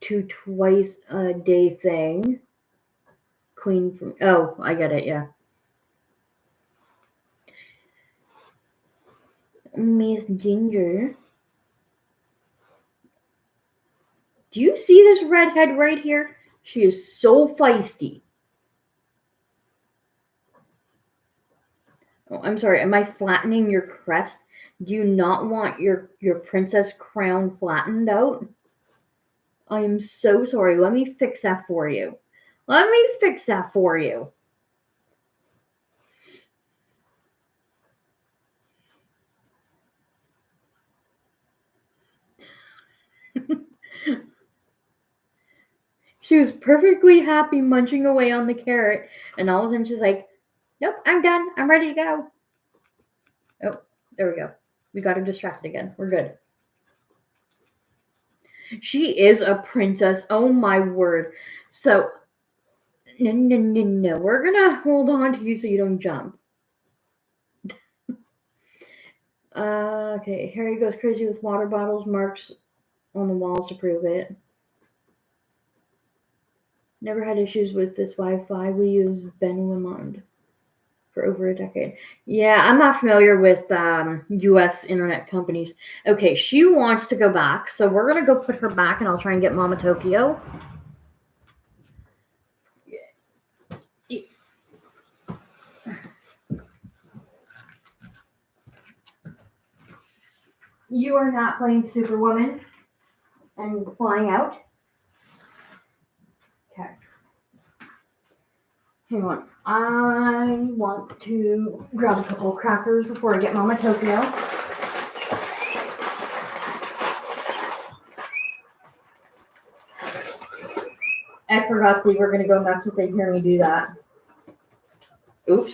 to twice a day thing. Queen from... Oh, I get it, yeah. Miss Ginger. Do you see this redhead right here? She is so feisty. Oh, I'm sorry. Am I flattening your crest? Do you not want your princess crown flattened out? I am so sorry. Let me fix that for you. Let me fix that for you. She was perfectly happy munching away on the carrot, and all of a sudden she's like, nope, I'm done. I'm ready to go. Oh, there we go. We got her distracted again. We're good. She is a princess. Oh my word. So, no. We're going to hold on to you so you don't jump. Okay. Harry goes crazy with water bottles, marks on the walls to prove it. Never had issues with this Wi-Fi. We use Ben Lemond for over a decade. Yeah, I'm not familiar with U.S. internet companies. Okay, she wants to go back, so we're going to go put her back, and I'll try and get Mama Tokyo. You are not playing Superwoman and flying out. Okay. Hang on. I want to grab a couple of crackers before I get Mama Tokyo. I forgot we were going to go nuts if they hear me do that. Oops.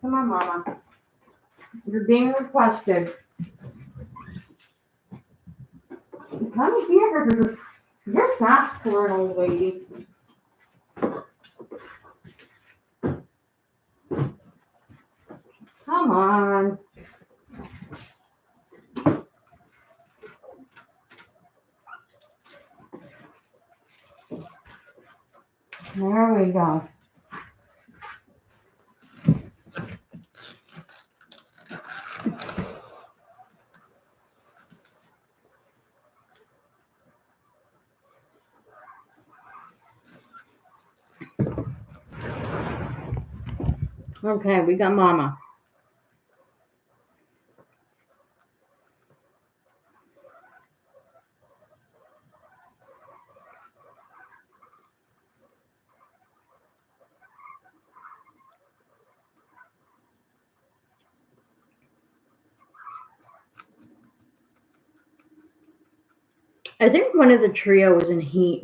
Come on, Mama. You're being requested. Come here. You're fast for an old lady. Come on. There we go. Okay, we got Mama. I think one of the trio was in Heat.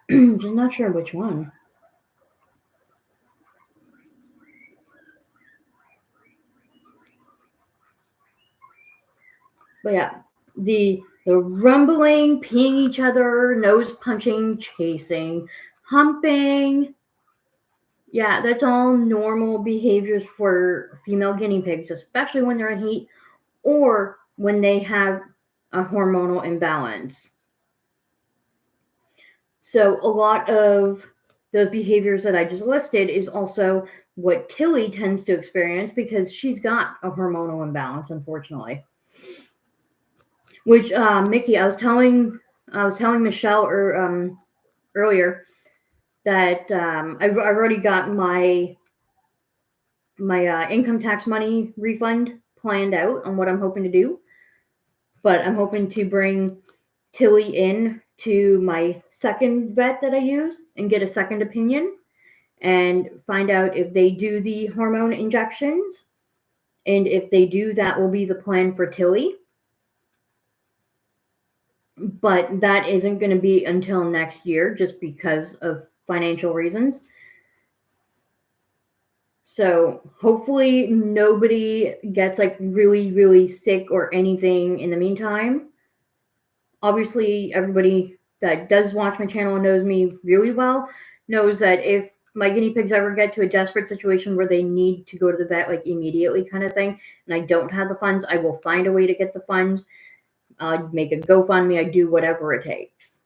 Just not sure which one. But yeah, the rumbling, peeing each other, nose punching, chasing, humping. Yeah, that's all normal behaviors for female guinea pigs, especially when they're in heat or when they have a hormonal imbalance. So a lot of those behaviors that I just listed is also what Tilly tends to experience because she's got a hormonal imbalance, unfortunately. Which Mickey, I was telling Michelle earlier that I've already got my income tax money refund planned out on what I'm hoping to do, but I'm hoping to bring Tilly in to my second vet that I use and get a second opinion and find out if they do the hormone injections, and if they do, that will be the plan for Tilly. But that isn't going to be until next year just because of financial reasons. So hopefully nobody gets like really, really sick or anything in the meantime. Obviously, everybody that does watch my channel and knows me really well knows that if my guinea pigs ever get to a desperate situation where they need to go to the vet like immediately kind of thing, and I don't have the funds, I will find a way to get the funds. I'd make a GoFundMe. I'd do whatever it takes.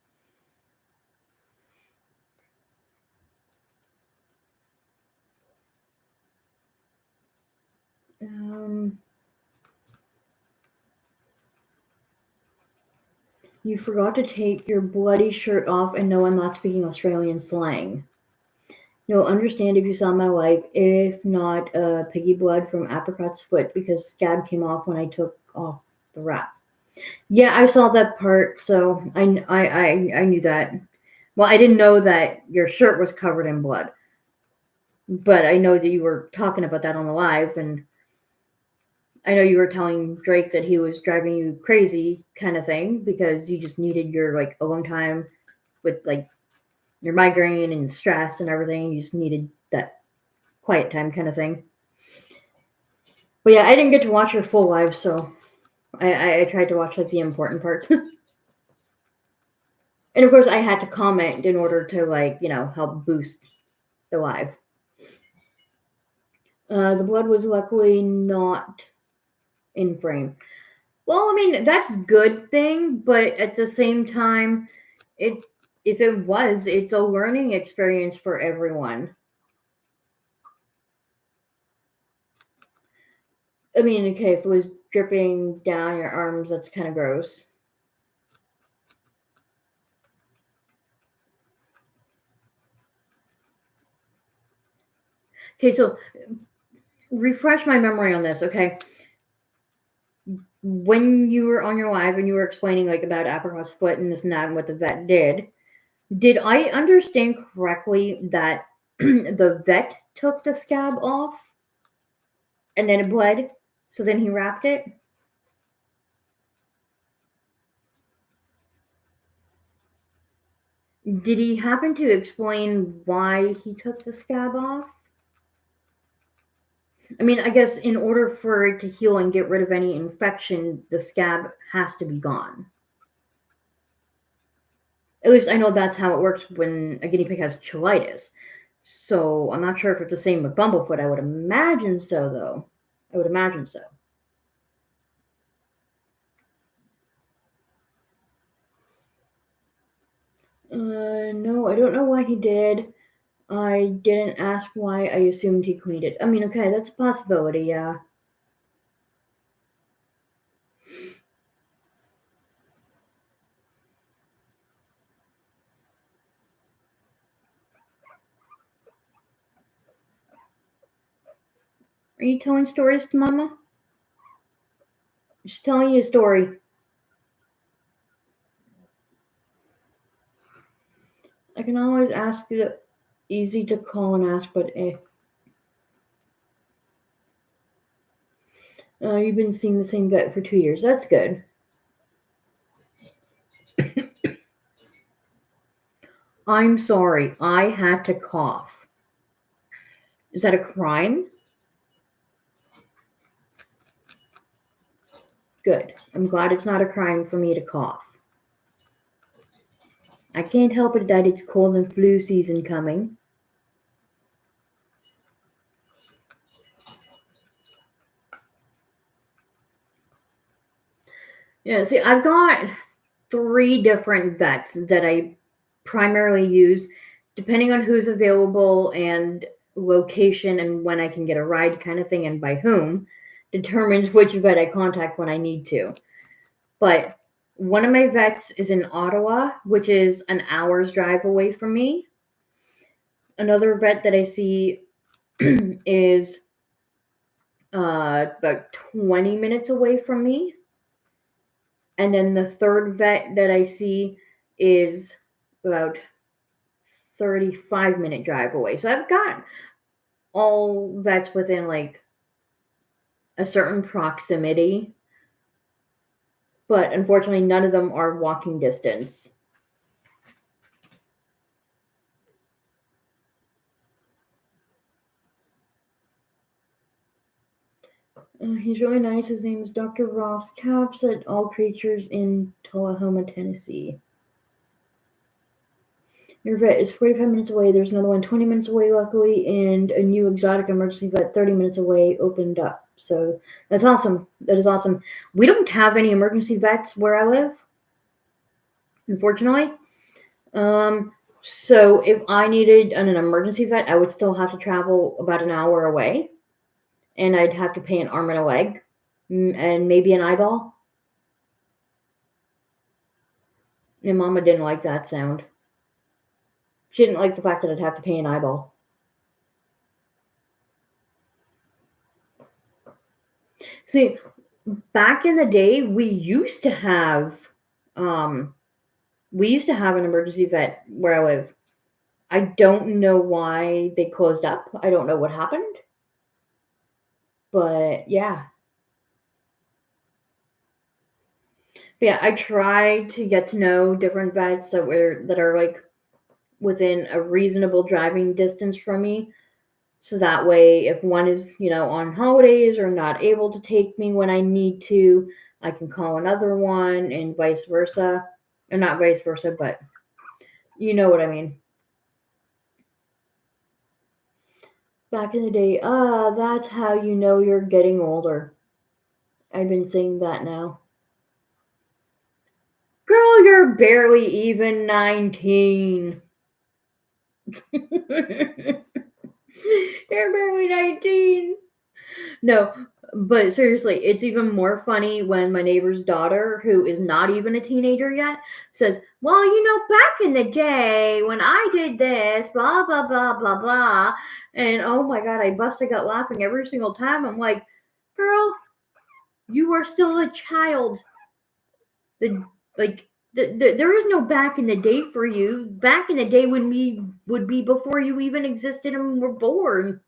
You forgot to take your bloody shirt off, and no, I'm not speaking Australian slang. You'll understand if you saw my wife, if not piggy blood from Apricot's foot because scab came off when I took off the wrap. Yeah, I saw that part, so I knew that. Well, I didn't know that your shirt was covered in blood, but I know that you were talking about that on the live, and I know you were telling Drake that he was driving you crazy kind of thing because you just needed your like alone time with like your migraine and stress and everything. You just needed that quiet time kind of thing. But yeah, I didn't get to watch your full live, so I tried to watch like the important parts. And of course, I had to comment in order to like, help boost the live. The blood was luckily not in frame. Well, I mean, that's a good thing, but at the same time, if it was, it's a learning experience for everyone. I mean, okay, if it was dripping down your arms, that's kind of gross. Okay, so refresh my memory on this, okay? When you were on your live and you were explaining like about Apricot's foot and this and that and what the vet did I understand correctly that the vet took the scab off and then it bled, so then he wrapped it? Did he happen to explain why he took the scab off? I mean, I guess in order for it to heal and get rid of any infection, the scab has to be gone. At least I know that's how it works when a guinea pig has cheilitis. So I'm not sure if it's the same with bumblefoot. I would imagine so, though. I would imagine so. No, I don't know why he did. I didn't ask why. I assumed he cleaned it. I mean, okay, that's a possibility, yeah. Are you telling stories to Mama? Just telling you a story. I can always ask the easy to call and ask, but you've been seeing the same vet for 2 years. That's good. I'm sorry. I had to cough. Is that a crime? Good. I'm glad it's not a crime for me to cough. I can't help it that it's cold and flu season coming. Yeah, see, I've got 3 different vets that I primarily use, depending on who's available and location and when I can get a ride kind of thing and by whom determines which vet I contact when I need to. But one of my vets is in Ottawa, which is an hour's drive away from me. Another vet that I see is about 20 minutes away from me. And then the third vet that I see is about 35-minute drive away. So I've got all vets within like a certain proximity. But unfortunately, none of them are walking distance. He's really nice. His name is Dr. Ross Caps at All Creatures in Tullahoma, Tennessee. Your vet is 45 minutes away. There's another one 20 minutes away, luckily, and a new exotic emergency vet 30 minutes away opened up. So that's awesome. That is awesome. We don't have any emergency vets where I live, unfortunately. So if I needed an emergency vet, I would still have to travel about an hour away, and I'd have to pay an arm and a leg, and maybe an eyeball. And Mama didn't like that sound. She didn't like the fact that I'd have to pay an eyeball. See, back in the day, we used to have an emergency vet where I live. I don't know why they closed up. I don't know what happened. But yeah. But yeah, I try to get to know different vets that are like within a reasonable driving distance from me. So that way, if one is, on holidays or not able to take me when I need to, I can call another one and vice versa. Or not vice versa, but you know what I mean. Back in the day, that's how you know you're getting older. I've been saying that now. Girl, you're barely even 19. You're barely 19. No, but seriously, it's even more funny when my neighbor's daughter, who is not even a teenager yet, says, well, back in the day when I did this, blah, blah, blah, blah, blah. And oh my God, I busted out laughing every single time. I'm like, girl, you are still a child. There is no back in the day for you. Back in the day when we would be before you even existed and were born.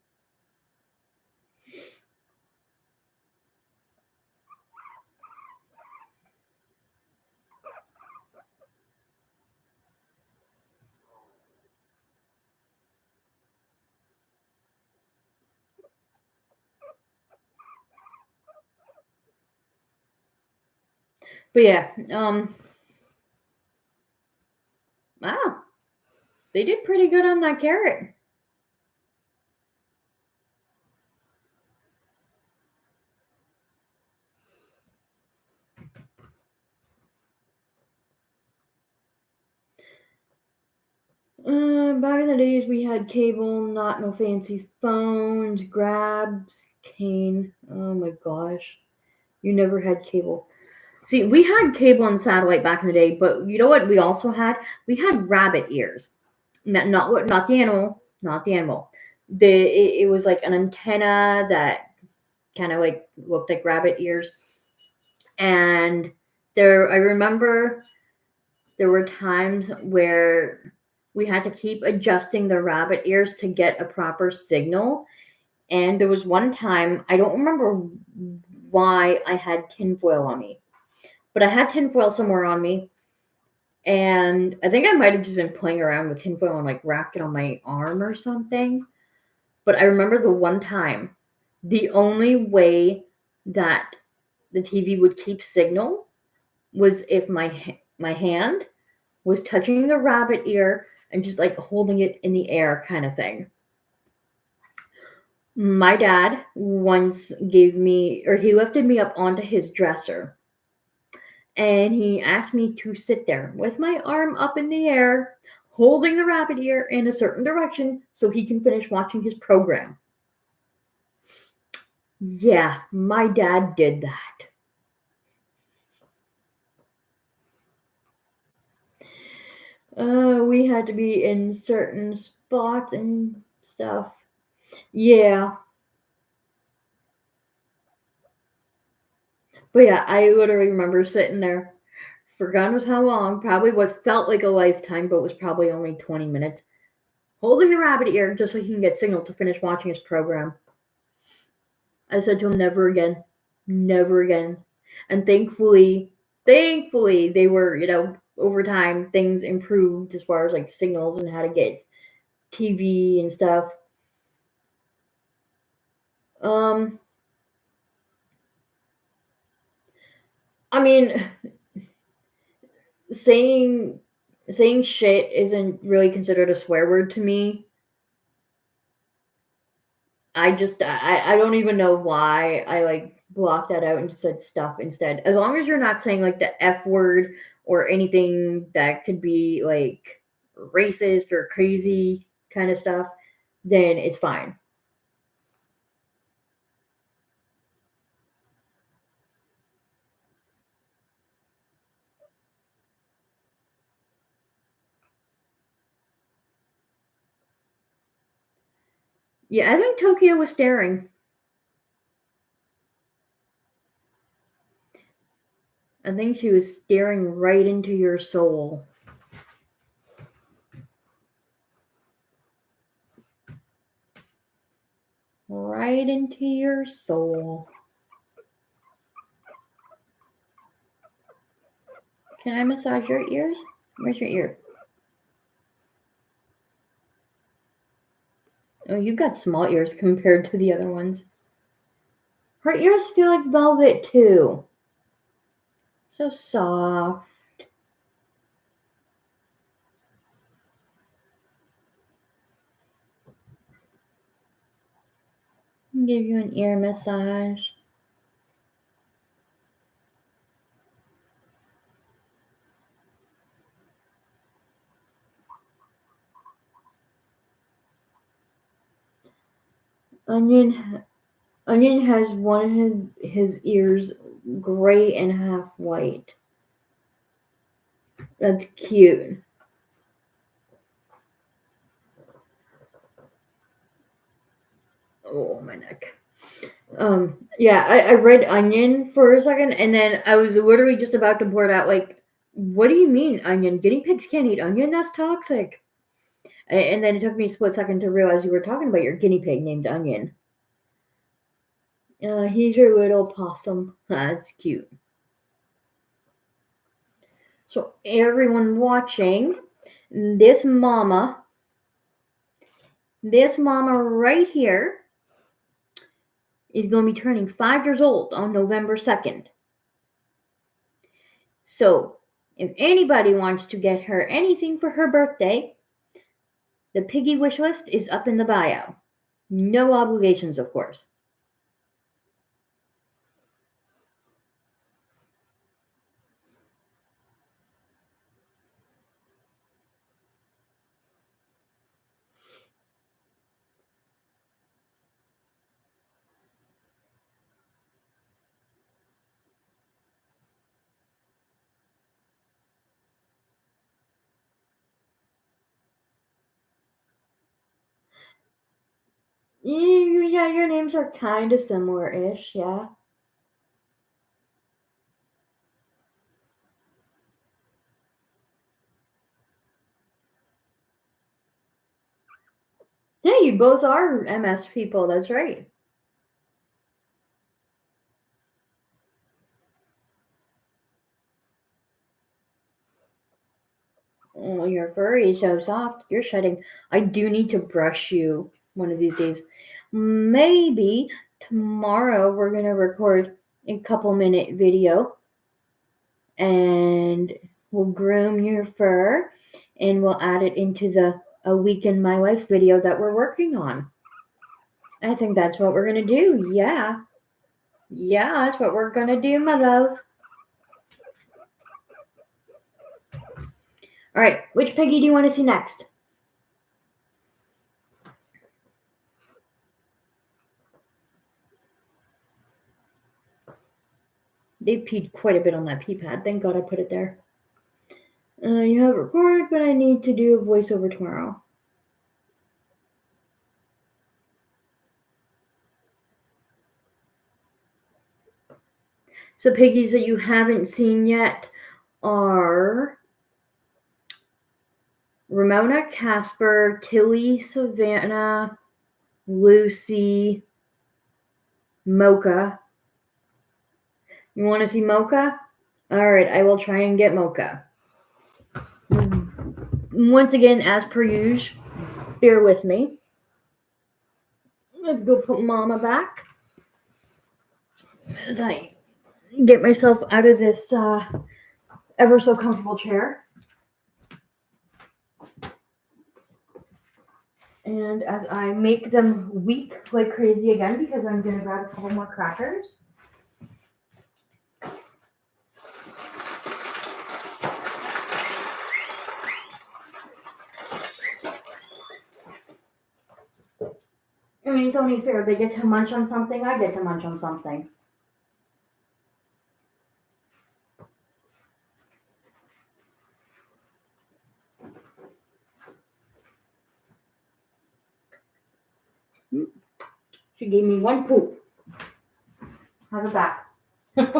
But yeah, wow, they did pretty good on that carrot. Back in the days, we had cable, not no fancy phones, grabs, cane. Oh my gosh, you never had cable. See, we had cable and satellite back in the day, but you know what? We also had rabbit ears. Not the animal, not the animal. It was like an antenna that kind of like looked like rabbit ears, and I remember there were times where we had to keep adjusting the rabbit ears to get a proper signal. And there was one time, I don't remember why I had tinfoil on me, but I had tinfoil somewhere on me. And I think I might have just been playing around with tinfoil and like wrapped it on my arm or something. But I remember the one time, the only way that the TV would keep signal was if my hand was touching the rabbit ear and just like holding it in the air kind of thing. My dad once he lifted me up onto his dresser and he asked me to sit there with my arm up in the air, holding the rabbit ear in a certain direction so he can finish watching his program. Yeah, my dad did that. We had to be in certain spots and stuff. Yeah. But yeah, I literally remember sitting there for God knows how long, probably what felt like a lifetime, but was probably only 20 minutes, holding the rabbit ear just so he can get signal to finish watching his program. I said to him, never again. Never again. And thankfully, they were, over time, things improved as far as like signals and how to get TV and stuff. Um, I mean, saying shit isn't really considered a swear word to me. I don't even know why I like blocked that out and said stuff instead. As long as you're not saying like the F word or anything that could be like racist or crazy kind of stuff, then it's fine. Yeah, I think Tokyo was staring. I think she was staring right into your soul. Right into your soul. Can I massage your ears? Where's your ear? Oh, you've got small ears compared to the other ones. Her ears feel like velvet too. So soft. Give you an ear massage. Onion has one of his ears gray and half white. That's cute. Oh, my neck. Yeah, I read Onion for a second, and then I was literally just about to blurt out, like, what do you mean, onion? Guinea pigs can't eat onion? That's toxic. And then it took me a split second to realize you were talking about your guinea pig named Onion. He's your little possum. That's cute. So, everyone watching, this mama right here is going to be turning 5 years old on November 2nd. So, if anybody wants to get her anything for her birthday, the piggy wish list is up in the bio. No obligations, of course. Yeah, your names are kind of similar-ish, yeah. Yeah, you both are MS people, that's right. Oh, your fur is so soft. You're shedding. I do need to brush you one of these days. Maybe tomorrow we're going to record a couple minute video and we'll groom your fur and we'll add it into the A Week in My Life video that we're working on. I think that's what we're going to do. Yeah. Yeah, that's what we're going to do, my love. All right, which piggy do you want to see next? They peed quite a bit on that pee pad. Thank God I put it there. You have recorded, but I need to do a voiceover tomorrow. So piggies that you haven't seen yet are Ramona, Casper, Tilly, Savannah, Lucy, Mocha. You want to see Mocha? All right, I will try and get Mocha. Once again, as per usual, bear with me. Let's go put Mama back. As I get myself out of this ever so comfortable chair. And as I make them weak like crazy again, because I'm going to grab a couple more crackers. I mean, it's only fair. They get to munch on something, I get to munch on something. She gave me one poop. How's it back? Okay.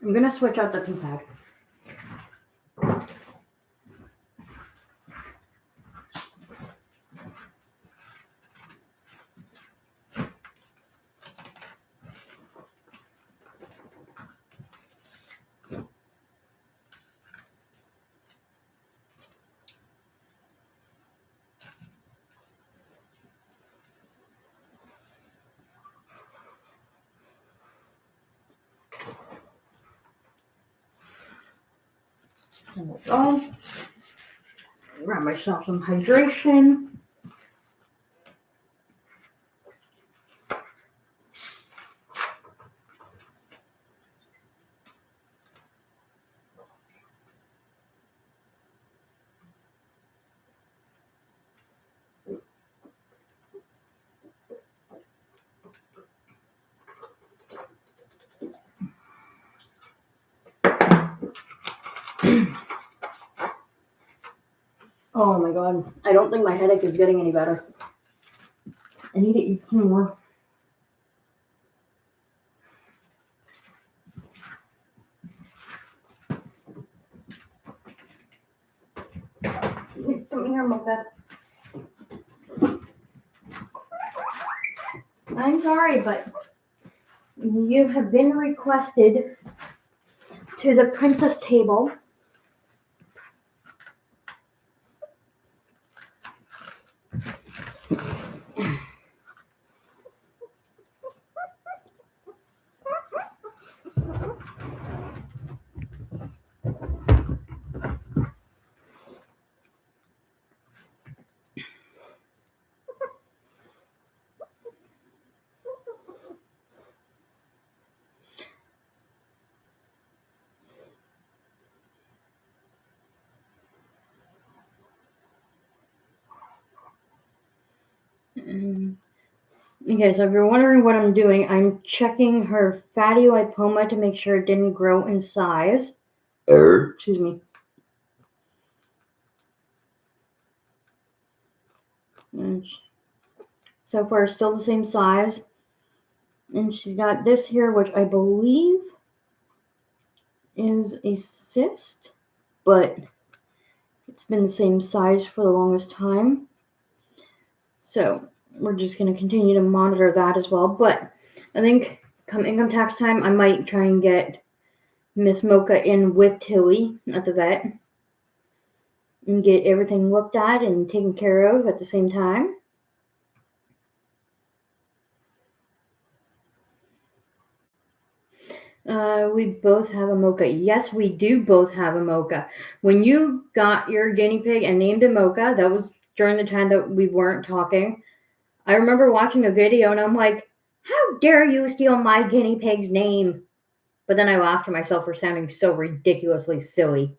I'm going to switch out the pee pad. There we go. Grab myself some hydration. Oh my god. I don't think my headache is getting any better. I need to eat some more. Come here, Mocha. I'm sorry, but you have been requested to the princess table. Okay, so if you're wondering what I'm doing, I'm checking her fatty lipoma to make sure it didn't grow in size. Excuse me. And so far, still the same size. And she's got this here, which I believe is a cyst, but it's been the same size for the longest time. So we're just going to continue to monitor that as well. But I think come income tax time, I might try and get Miss Mocha in with Tilly at the vet and get everything looked at and taken care of at the same time. We both have a Mocha. Yes, we do both have a Mocha. When you got your guinea pig and named it Mocha, that was during the time that we weren't talking. I remember watching the video and I'm like, how dare you steal my guinea pig's name? But then I laughed at myself for sounding so ridiculously silly.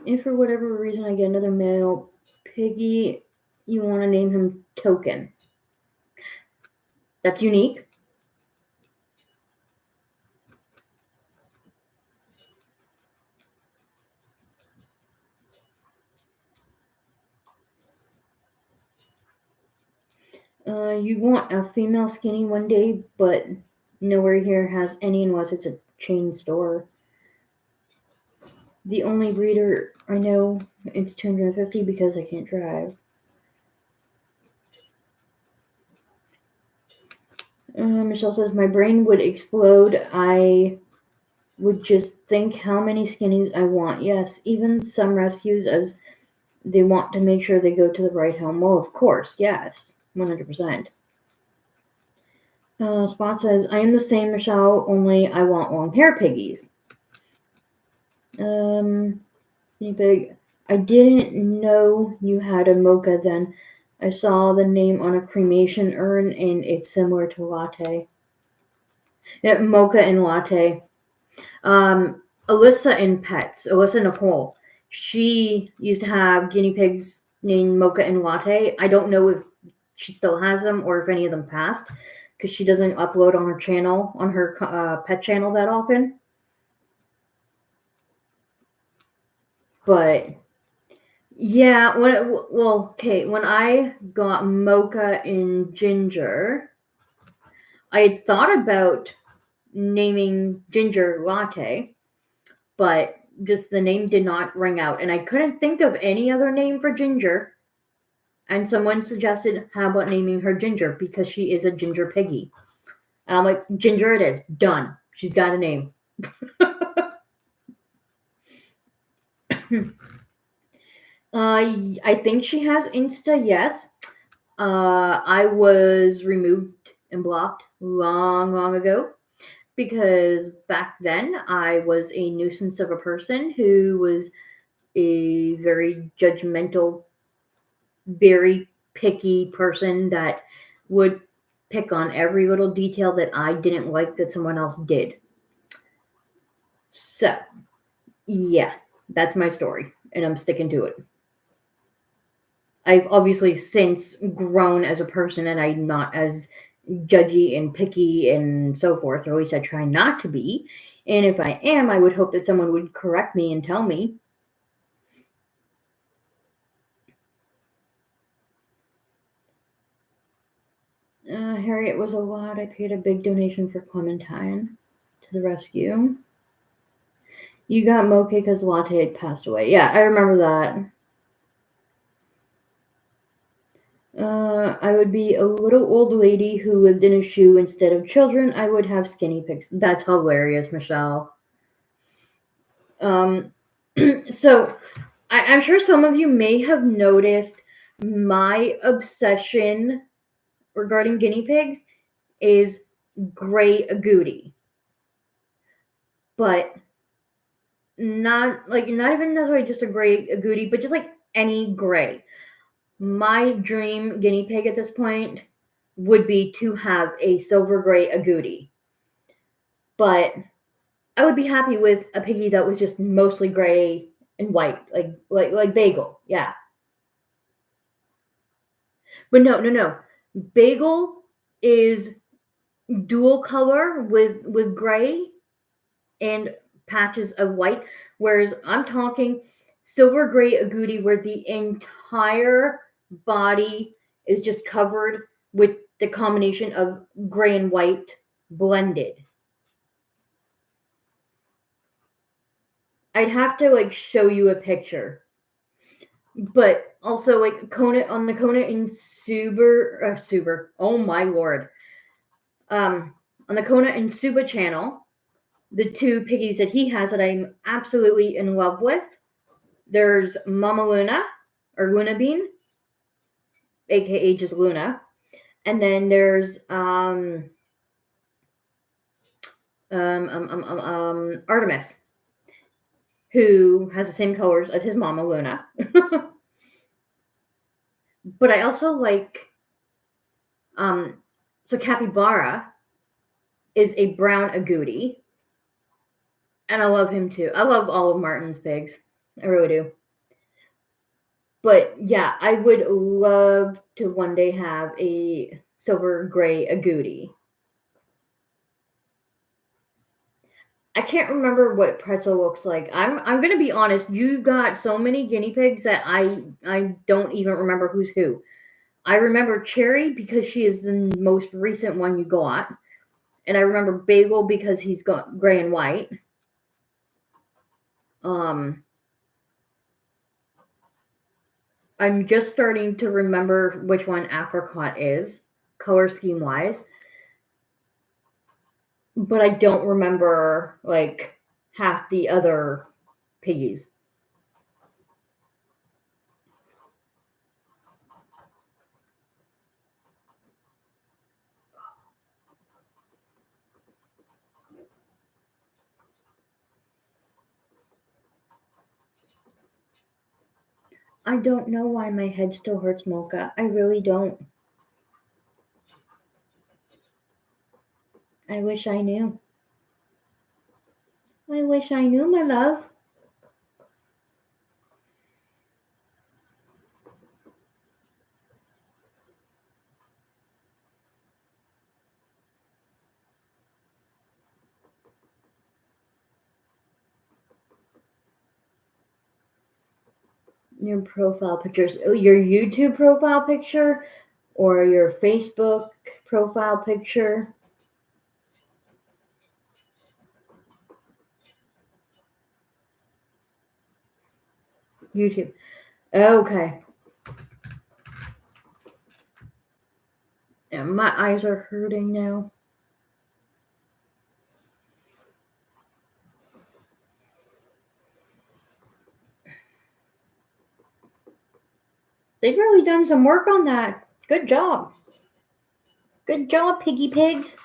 If for whatever reason I get another male piggy, you want to name him Token. That's unique. You want a female skinny one day, but nowhere here has any unless it's a chain store. The only breeder I know, it's $250 because I can't drive. Michelle says, my brain would explode. I would just think how many skinnies I want. Yes, even some rescues, as they want to make sure they go to the right home. Well, of course, yes, 100%. Spot says, I am the same, Michelle, only I want long hair piggies. Guinea pig, I didn't know you had a mocha then. I saw the name on a cremation urn, and it's similar to latte. Yeah, mocha and latte. Alyssa in Pets, Alyssa Nicole, she used to have guinea pigs named Mocha and Latte. I don't know if she still has them or if any of them passed because she doesn't upload on her channel, on her pet channel that often. But yeah, when I got Mocha and Ginger, I had thought about naming Ginger Latte, but just the name did not ring out, and I couldn't think of any other name for Ginger. And someone suggested, how about naming her Ginger because she is a ginger piggy? And I'm like, Ginger it is. Done. She's got a name. I think she has Insta, yes. I was removed and blocked long ago because back then I was a nuisance of a person who was a very judgmental, very picky person that would pick on every little detail that I didn't like that someone else did. So, yeah, that's my story, and I'm sticking to it. I've obviously since grown as a person, and I'm not as judgy and picky and so forth, or at least I try not to be. And if I am, I would hope that someone would correct me and tell me. Harriet was a lot. I paid a big donation for Clementine to the rescue. You got Mocha because Latte had passed away. Yeah, I remember that. I would be a little old lady who lived in a shoe instead of children. I would have skinny pigs. That's hilarious, Michelle. So I'm sure some of you may have noticed my obsession regarding guinea pigs is gray agouti. But not even necessarily just a gray agouti, but just like any gray. My dream guinea pig at this point would be to have a silver gray agouti. But I would be happy with a piggy that was just mostly gray and white, like Bagel. Yeah. But no. Bagel is dual color with gray and patches of white, whereas I'm talking silver gray agouti where the entire body is just covered with the combination of gray and white blended. I'd have to show you a picture. But also Kona on the Kona and Suber. Oh my lord. On the Kona and Suba channel, the two piggies that he has that I'm absolutely in love with. There's Mama Luna or Luna Bean, aka just Luna, and then there's Artemis, who has the same colors as his mama Luna. But I also like so Capybara is a brown agouti, and I love him too. I love all of Martin's pigs. I really do. But yeah, I would love to one day have a silver gray agouti. I can't remember what pretzel looks like. I'm gonna be honest. You got so many guinea pigs that I don't even remember who's who. I remember Cherry because she is the most recent one you got, and I remember Bagel because he's got gray and white. I'm just starting to remember which one Apricot is, color scheme wise. but I don't remember like half the other piggies. I don't know why my head still hurts, Mocha. I really don't. I wish I knew. I wish I knew, my love. Your profile pictures, your YouTube profile picture or your Facebook profile picture? YouTube. Okay. Yeah, my eyes are hurting now. They've really done some work on that. Good job. Good job, piggy pigs.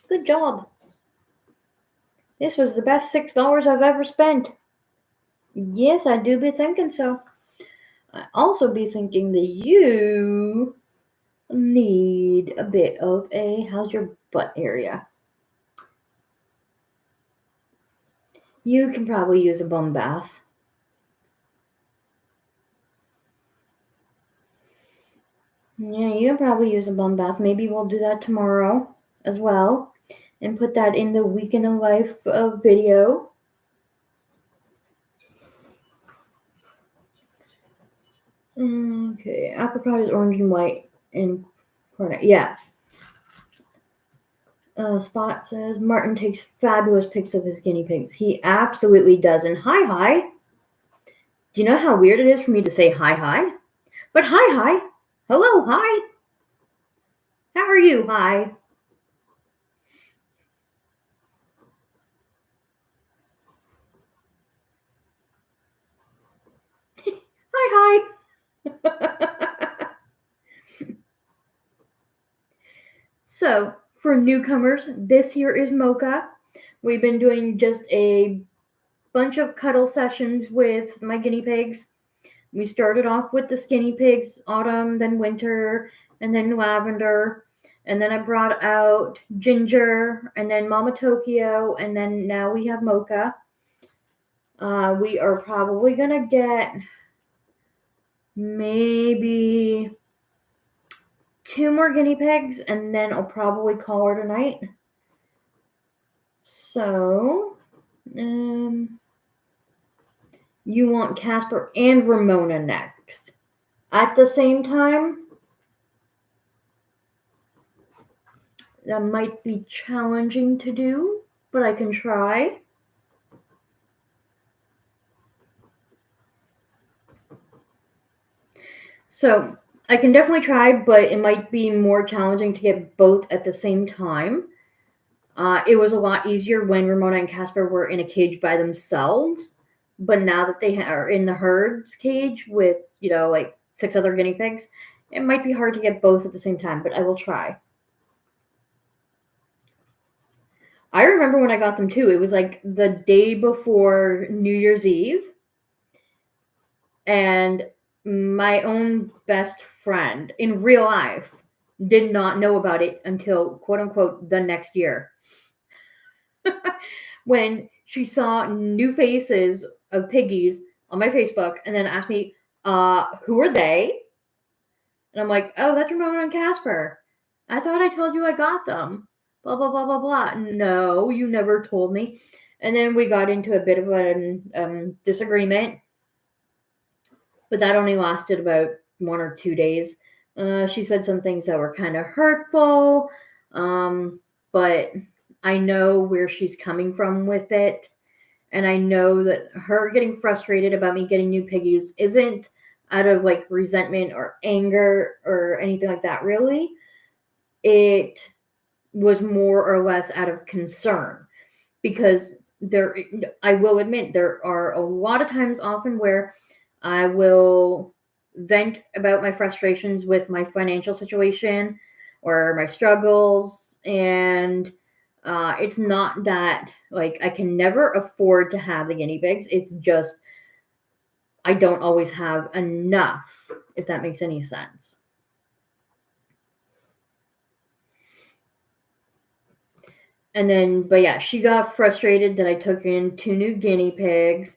Good job. This was the best $6 I've ever spent. Yes, I do be thinking so. I also be thinking that you need a bit of a, how's your butt area? You can probably use a bum bath. Yeah, you can probably use a bum bath. Maybe we'll do that tomorrow as well and put that in the week in a life video. Okay, apricot is orange and white and cornet. Yeah. Spot says Martin takes fabulous pics of his guinea pigs. He absolutely does. And hi. Do you know how weird it is for me to say hi? But hi. Hello, hi. How are you? Hi. Hi. So, for newcomers, this here is Mocha. We've been doing just a bunch of cuddle sessions with my guinea pigs. We started off with the skinny pigs, autumn, then winter, and then lavender. And then I brought out Ginger, and then Mama Tokyo, and then now we have Mocha. We are probably going to get maybe 2 more guinea pigs, and then I'll probably call her tonight. So, you want Casper and Ramona next at the same time? That might be challenging to do, but I can try. So I can definitely try, but it might be more challenging to get both at the same time. It was a lot easier when Ramona and Casper were in a cage by themselves, but now that they are in the herd's cage with, like 6 other guinea pigs, it might be hard to get both at the same time, but I will try. I remember when I got them too. It was like the day before New Year's Eve, and my own best friend in real life did not know about it until quote unquote the next year. When she saw new faces of piggies on my Facebook and then asked me, who are they? And I'm like, oh, that's Ramona and Casper. I thought I told you I got them. Blah, blah, blah, blah, blah. No, you never told me. And then we got into a bit of a disagreement. But that only lasted about 1 or 2 days. She said some things that were kind of hurtful, but I know where she's coming from with it. And I know that her getting frustrated about me getting new piggies isn't out of like resentment or anger or anything like that, really. It was more or less out of concern, because I will admit, there are a lot of times often where I will vent about my frustrations with my financial situation or my struggles, and it's not that like I can never afford to have the guinea pigs. It's just I don't always have enough, if that makes any sense. And then, but yeah, she got frustrated that I took in 2 new guinea pigs,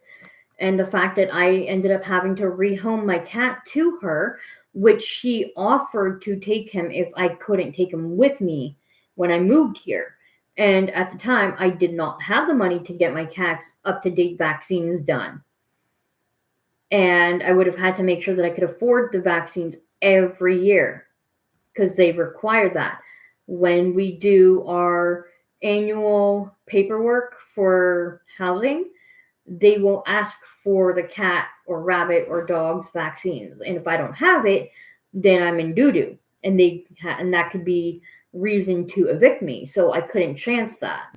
and the fact that I ended up having to rehome my cat to her, which she offered to take him if I couldn't take him with me when I moved here. And at the time, I did not have the money to get my cat's up to date vaccines done. And I would have had to make sure that I could afford the vaccines every year because they require that. When we do our annual paperwork for housing, they will ask for the cat or rabbit or dog's vaccines. And if I don't have it, then I'm in doo-doo. And and that could be reason to evict me. So I couldn't chance that.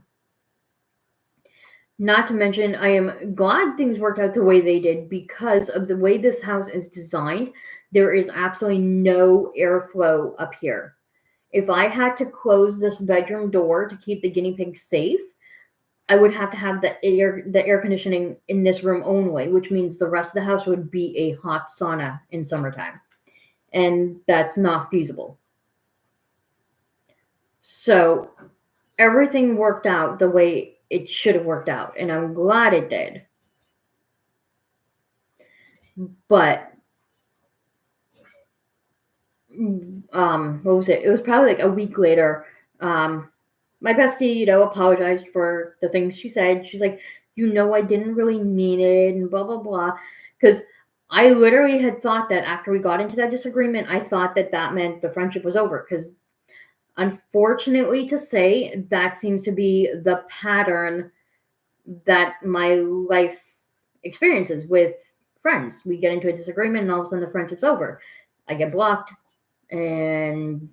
Not to mention, I am glad things worked out the way they did because of the way this house is designed. There is absolutely no airflow up here. If I had to close this bedroom door to keep the guinea pigs safe, I would have to have the air conditioning in this room only, which means the rest of the house would be a hot sauna in summertime. And that's not feasible. So everything worked out the way it should have worked out, and I'm glad it did. But what was it? It was probably like a week later. My bestie, apologized for the things she said. She's like, I didn't really mean it, and blah blah blah. Because I literally had thought that after we got into that disagreement, I thought that meant the friendship was over. Because unfortunately to say, that seems to be the pattern that my life experiences with friends. We get into a disagreement and all of a sudden the friendship's over. I get blocked, and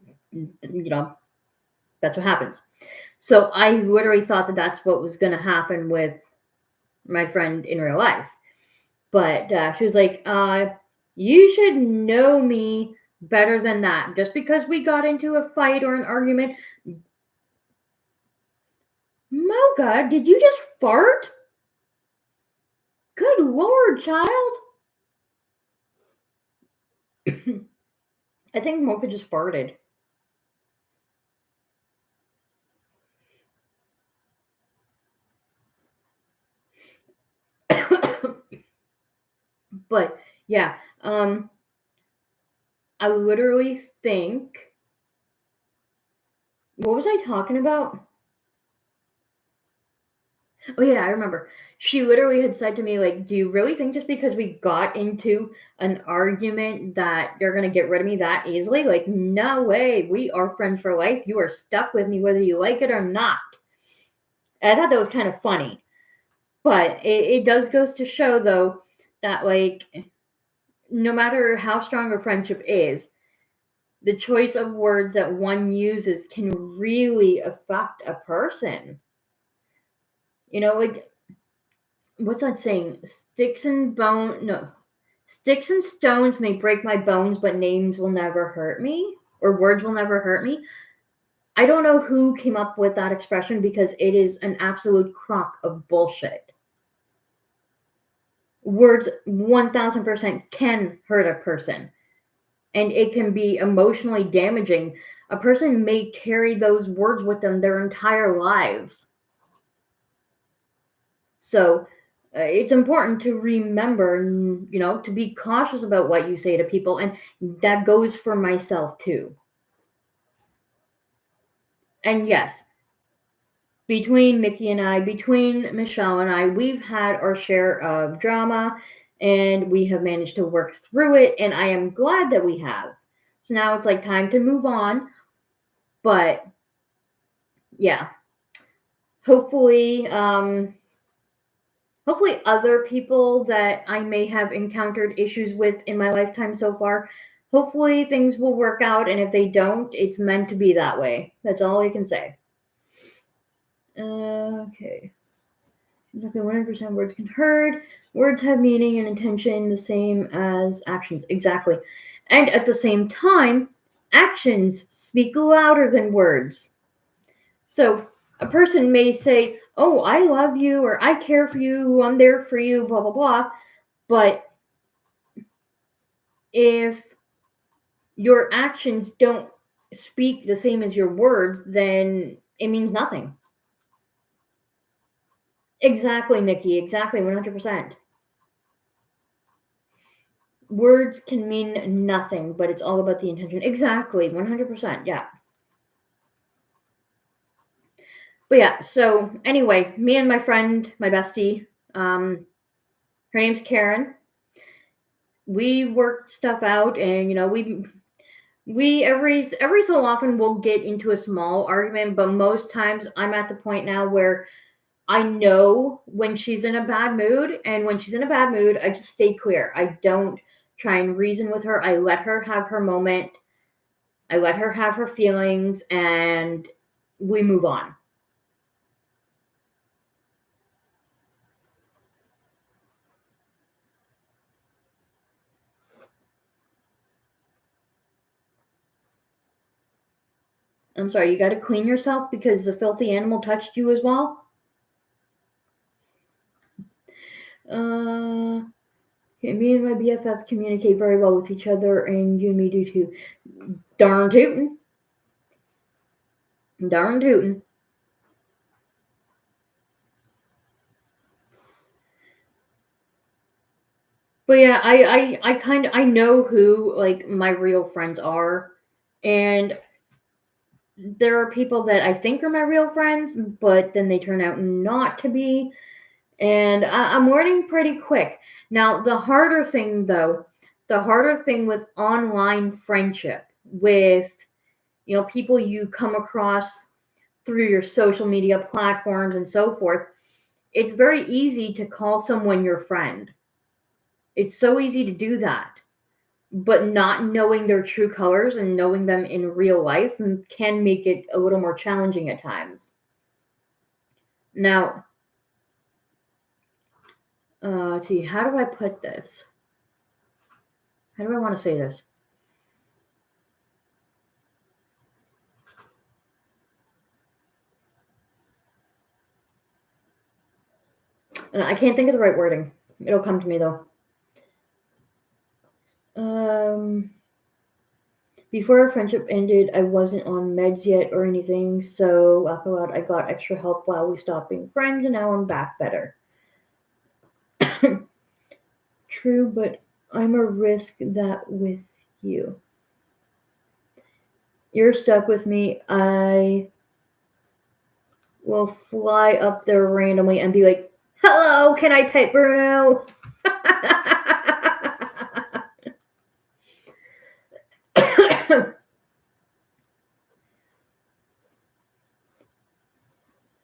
that's what happens. So I literally thought that that's what was going to happen with my friend in real life. But she was like, you should know me better than that. Just because we got into a fight or an argument. Mocha, did you just fart? Good Lord, child. I think Mocha just farted. But yeah, I literally think, what was I talking about? Oh yeah, I remember. She literally had said to me, like, do you really think just because we got into an argument that you're gonna get rid of me that easily? Like, no way. We are friends for life. You are stuck with me whether you like it or not. And I thought that was kind of funny. But it does goes to show though that, like, no matter how strong a friendship is, the choice of words that one uses can really affect a person. Like, what's that saying? Sticks and stones may break my bones, but names will never hurt me, or words will never hurt me. I don't know who came up with that expression because it is an absolute crock of bullshit. Words 1000% can hurt a person, and it can be emotionally damaging. A person may carry those words with them their entire lives. So it's important to remember, to be cautious about what you say to people. And that goes for myself too. And yes, between Mickey and I, between Michelle and I, we've had our share of drama, and we have managed to work through it. And I am glad that we have. So now it's like time to move on. But yeah, hopefully, other people that I may have encountered issues with in my lifetime so far, Hopefully things will work out, and if they don't, it's meant to be that way. That's all I can say. Okay. Exactly 100% words can hurt. Words have meaning and intention the same as actions. Exactly. And at the same time, actions speak louder than words. So a person may say, "Oh, I love you," or "I care for you," "I'm there for you," blah, blah, blah. But if your actions don't speak the same as your words, then it means nothing. Exactly, Nikki. Exactly, 100%. Words can mean nothing, but it's all about the intention. Exactly, 100%. Yeah. But yeah, so anyway, me and my friend, my bestie, her name's Karen. We worked stuff out, and we every so often we'll get into a small argument, but most times I'm at the point now where I know when she's in a bad mood, and when she's in a bad mood, I just stay clear. I don't try and reason with her. I let her have her moment. I let her have her feelings, and we move on. I'm sorry, you got to clean yourself because the filthy animal touched you as well? Okay, me and my BFF communicate very well with each other, and you and me do too. Darn tootin'. Darn tootin'. But yeah, I know who like my real friends are, and there are people that I think are my real friends, but then they turn out not to be. And I'm learning pretty quick. Now, the harder thing, though, the harder thing with online friendship, with people you come across through your social media platforms and so forth, it's very easy to call someone your friend. It's so easy to do that. But not knowing their true colors and knowing them in real life can make it a little more challenging at times. Now, let's see, how do I put this? How do I want to say this? I can't think of the right wording. It'll come to me though. Before our friendship ended, I wasn't on meds yet or anything, so after that, I got extra help while we stopped being friends, and now I'm back better. True, but I'm a risk that with you. You're stuck with me. I will fly up there randomly and be like, "Hello, can I pet Bruno?"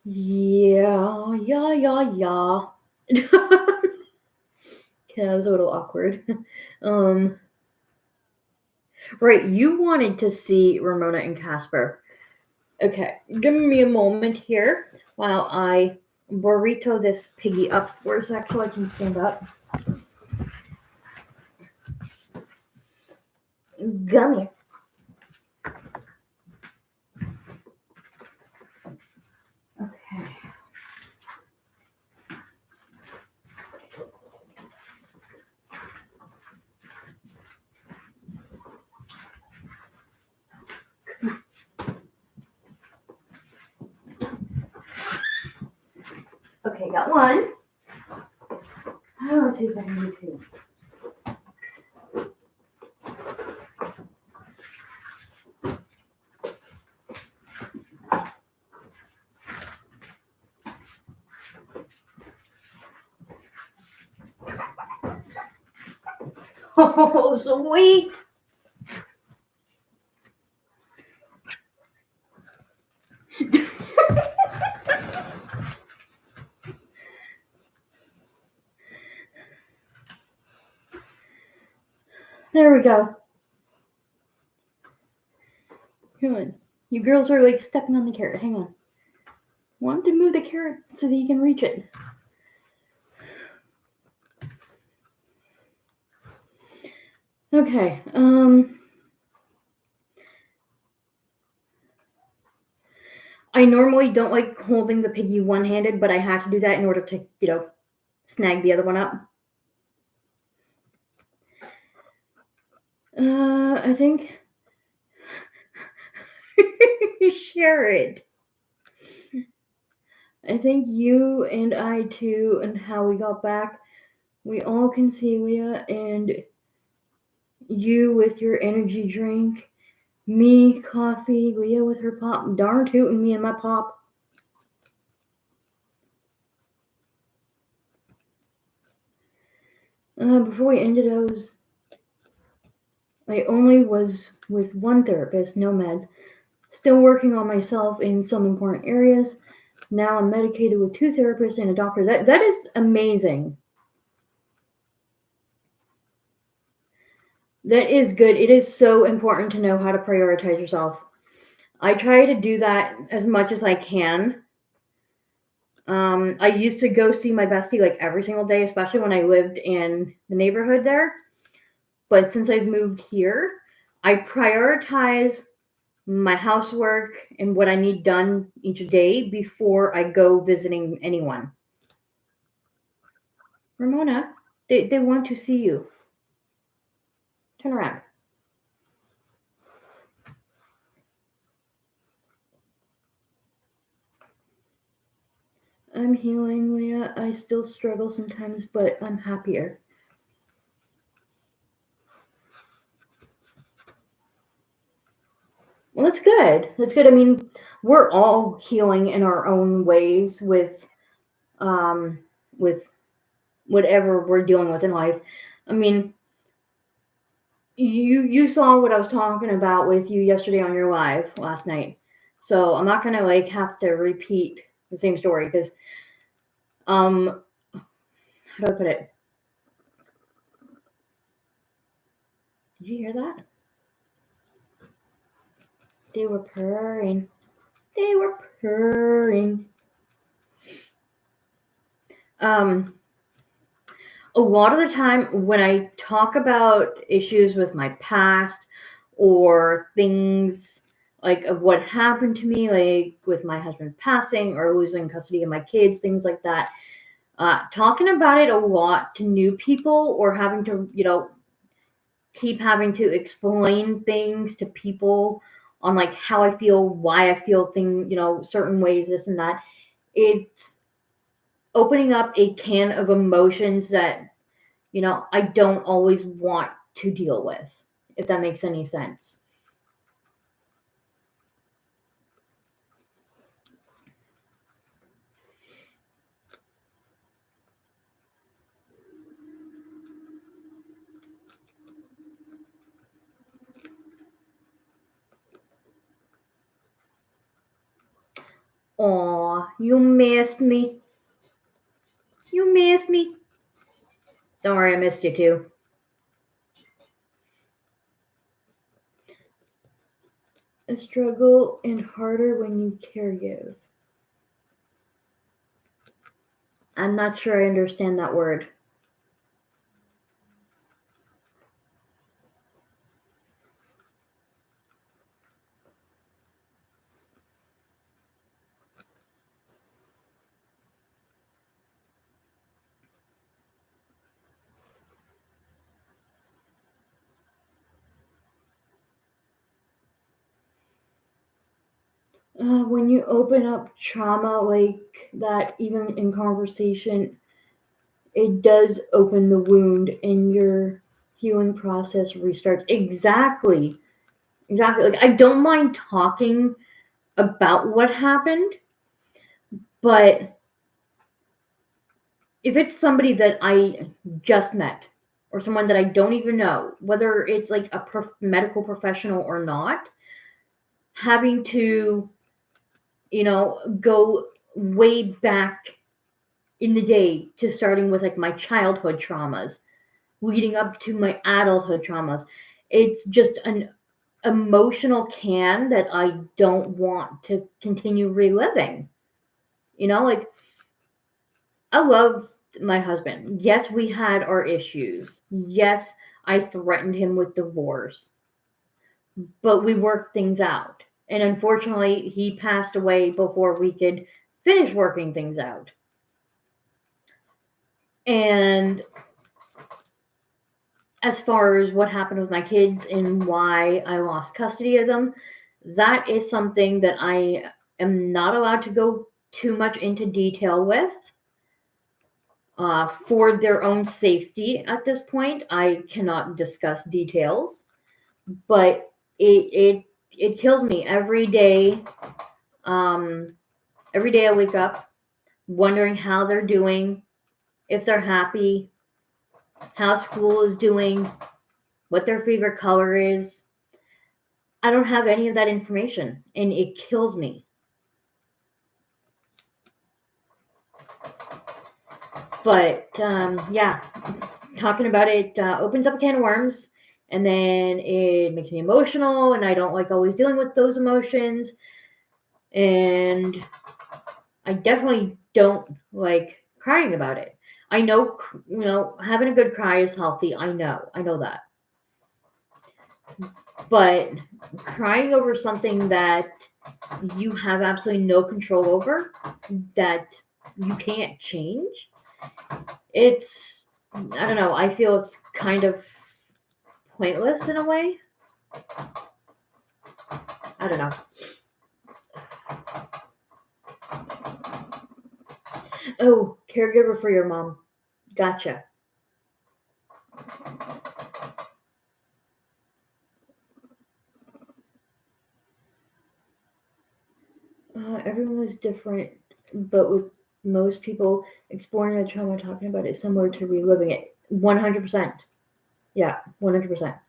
Yeah. Okay, that was a little awkward. Right, you wanted to see Ramona and Casper. Okay, give me a moment here while I burrito this piggy up for a sec so I can stand up. Gummy. Okay. Okay, got one. Let's see if I can do two. Oh, sweet. There we go. You girls are like stepping on the carrot. Hang on. Want to move the carrot so that you can reach it. Okay. I normally don't like holding the piggy one-handed, but I have to do that in order to, snag the other one up. I think Sherrod. I think you and I too, and how we got back, we all can see Leah, and you with your energy drink, me, coffee, Leah with her pop, darn tootin' me and my pop. Before we ended, I only was with one therapist, no meds. Still working on myself in some important areas. Now I'm medicated with 2 therapists and a doctor. That is amazing. That is good. It is so important to know how to prioritize yourself. I try to do that as much as I can. I used to go see my bestie like every single day, especially when I lived in the neighborhood there. But since I've moved here, I prioritize my housework and what I need done each day before I go visiting anyone. Ramona, they want to see you. Turn around. I'm healing, Leah. I still struggle sometimes, but I'm happier. Well, that's good. That's good. I mean, we're all healing in our own ways with whatever we're dealing with in life. I mean, you saw what I was talking about with you yesterday on your live last night. So I'm not gonna like have to repeat the same story because how do I put it? Did you hear that? They were purring. They were purring. A lot of the time when I talk about issues with my past or things like of what happened to me, like with my husband passing or losing custody of my kids, things like that, talking about it a lot to new people or having to, keep having to explain things to people on like how I feel, why I feel things, certain ways, this and that. It's opening up a can of emotions that I don't always want to deal with, if that makes any sense. Aw, you missed me. You missed me. Don't worry, I missed you too. A struggle and harder when you caregive. I'm not sure I understand that word. When you open up trauma like that, even in conversation, it does open the wound and your healing process restarts. Exactly. Exactly. Like, I don't mind talking about what happened, but if it's somebody that I just met or someone that I don't even know, whether it's like a medical professional or not, having to, go way back in the day to starting with like my childhood traumas, leading up to my adulthood traumas, it's just emotional can that I don't want to continue reliving. Like, I love my husband. Yes, we had our issues. Yes, I threatened him with divorce, but we worked things out. And unfortunately, he passed away before we could finish working things out. And as far as what happened with my kids and why I lost custody of them, that is something that I am not allowed to go too much into detail with. For their own safety at this point, I cannot discuss details, but it kills me every day. Um, every day I wake up wondering how they're doing, if they're happy, how school is doing, what their favorite color is. I don't have any of that information, and it kills me. But yeah, talking about it opens up a can of worms, and then it makes me emotional, and I don't like always dealing with those emotions. And I definitely don't like crying about it. I know, having a good cry is healthy. I know that. But crying over something that you have absolutely no control over, that you can't change, I don't know, I feel it's kind of pointless in a way. I don't know. Oh, caregiver for your mom. Gotcha. Everyone was different, but with most people, exploring the trauma, talking about it, similar to reliving it. 100%. Yeah, 100%.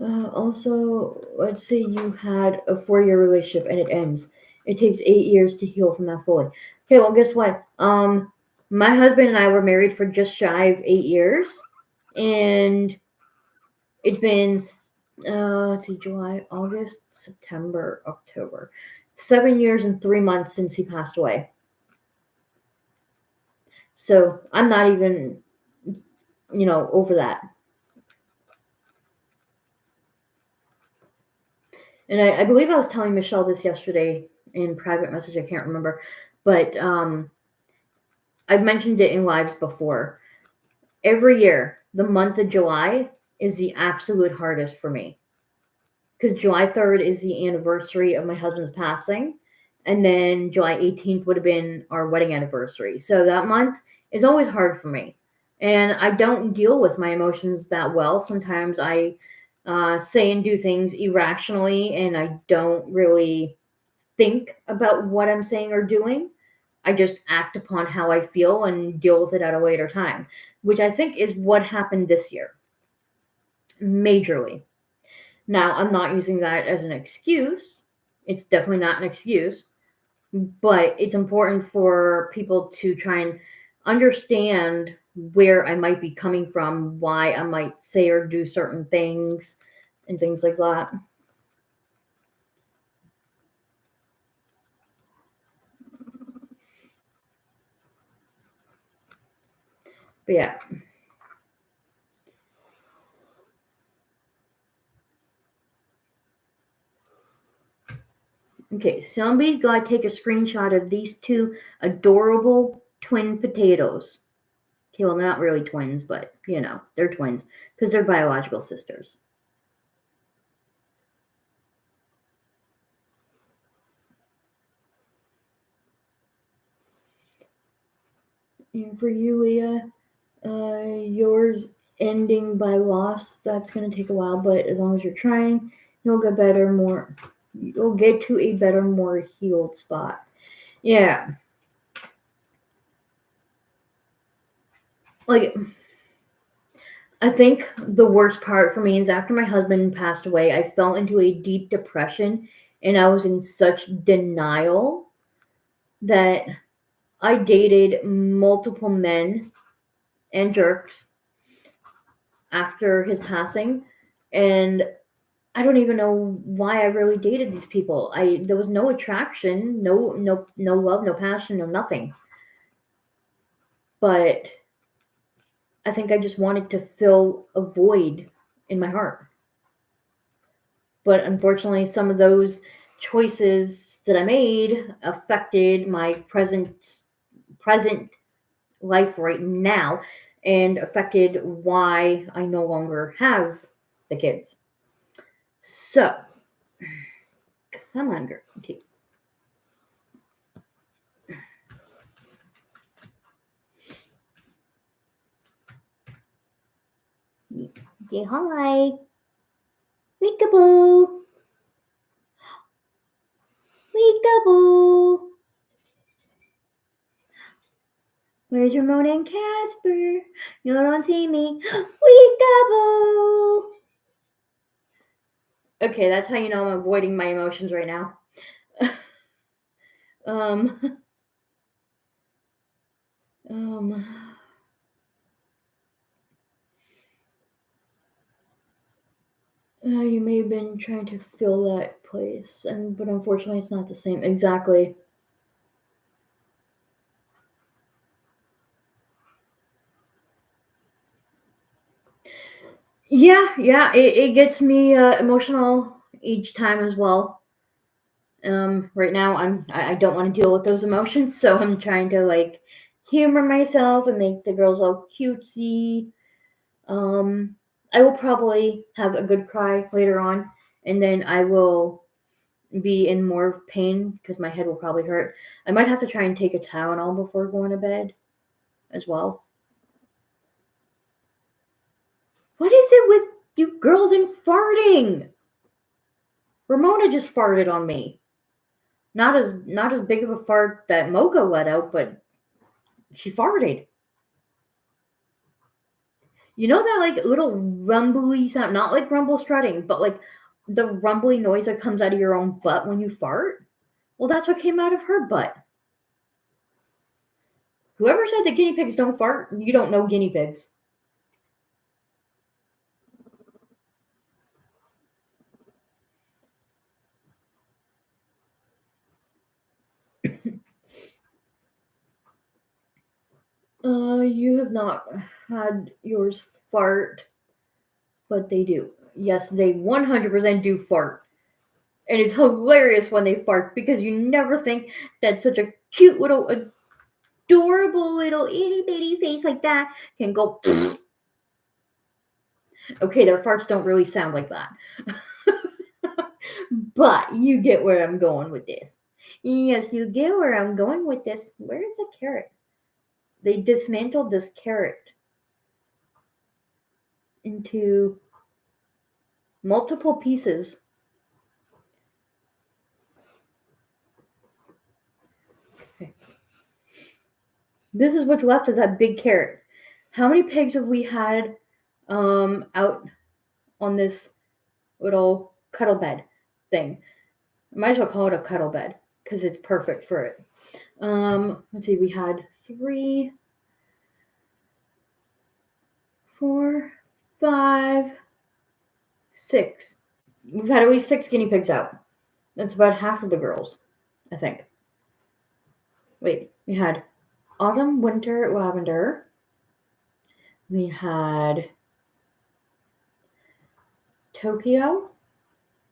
Also, let's say you had a 4-year relationship and it ends. It takes 8 years to heal from that fully. Okay, well, guess what? My husband and I were married for just shy of 8 years, and it's been, let's see, July, August, September, October, 7 years and 3 months since he passed away. So I'm not even, over that. And I believe I was telling Michelle this yesterday in private message. I can't remember, but I've mentioned it in lives before. Every year, the month of July is the absolute hardest for me, because July 3rd is the anniversary of my husband's passing, and then July 18th would have been our wedding anniversary. So that month is always hard for me, and I don't deal with my emotions that well. Sometimes I say and do things irrationally, and I don't really think about what I'm saying or doing. I just act upon how I feel and deal with it at a later time, which I think is what happened this year, majorly. Now, I'm not using that as an excuse. It's definitely not an excuse, but it's important for people to try and understand where I might be coming from, why I might say or do certain things, and things like that. But yeah. Okay, somebody's got to take a screenshot of these two adorable twin potatoes. Okay, well, they're not really twins, but, they're twins because they're biological sisters. And for you, Leah, yours ending by loss, that's going to take a while, but as long as you're trying, you'll get you'll get to a better, more healed spot. Yeah. Like, I think the worst part for me is after my husband passed away, I fell into a deep depression, and I was in such denial that I dated multiple men and jerks after his passing. And I don't even know why I really dated these people. There was no attraction, no love, no passion, no nothing. But I think I just wanted to fill a void in my heart. But unfortunately, some of those choices that I made affected my present life right now and affected why I no longer have the kids. So, come on, girl. Say hi. Peekaboo. Peekaboo. Where's Ramona and Casper? You don't see me. Peekaboo. Okay, that's how you know I'm avoiding my emotions right now. um, you may have been trying to fill that place, but unfortunately, it's not the same. Exactly. Yeah, it gets me emotional each time as well. Right now I don't want to deal with those emotions, so I'm trying to like humor myself and make the girls all cutesy. Um, I will probably have a good cry later on, and then I will be in more pain because my head will probably hurt. I might have to try and take a Tylenol before going to bed as well. What is it with you girls and farting? Ramona just farted on me. Not as big of a fart that Mocha let out, but she farted. You know that like little rumbly sound, not like rumble strutting, but like the rumbly noise that comes out of your own butt when you fart? Well, that's what came out of her butt. Whoever said that guinea pigs don't fart, you don't know guinea pigs. You have not had yours fart, but they do. Yes, they 100% do fart. And it's hilarious when they fart because you never think that such a cute little, adorable little itty bitty face like that can go. Okay, their farts don't really sound like that. But you get where I'm going with this. Yes, you get where I'm going with this. Where is the carrot? They dismantled this carrot into multiple pieces. Okay. This is what's left of that big carrot. How many pigs have we had out on this little cuddle bed thing? I might as well call it a cuddle bed because it's perfect for it. Let's see, we had 3, 4, 5, 6. We've had at least 6 guinea pigs out. That's about half of the girls, I think. Wait, we had autumn, winter, lavender. We had Tokyo.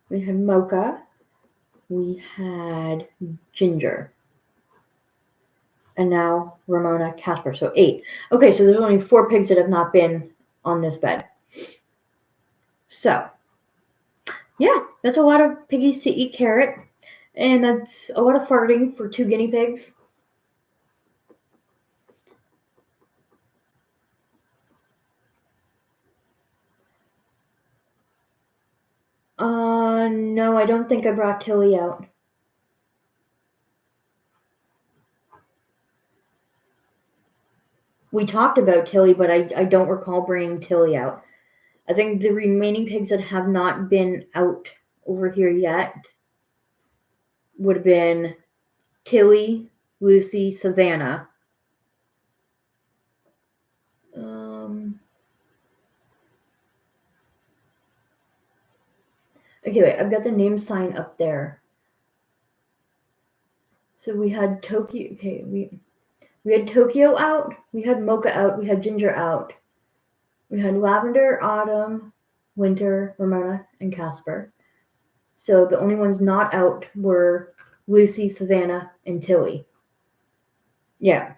We had mocha. We had ginger. And now Ramona, Casper. So 8. Okay, so there's only 4 pigs that have not been on this bed. So, yeah, that's a lot of piggies to eat carrot. And that's a lot of farting for 2 guinea pigs. No, I don't think I brought Tilly out. We talked about Tilly, but I don't recall bringing Tilly out. I think the remaining pigs that have not been out over here yet would have been Tilly, Lucy, Savannah. Okay, wait, I've got the name sign up there. So we had Tokyo. Okay, we had Tokyo out. We had Mocha out. We had Ginger out. We had Lavender, Autumn, Winter, Ramona, and Casper. So the only ones not out were Lucy, Savannah, and Tilly. Yeah.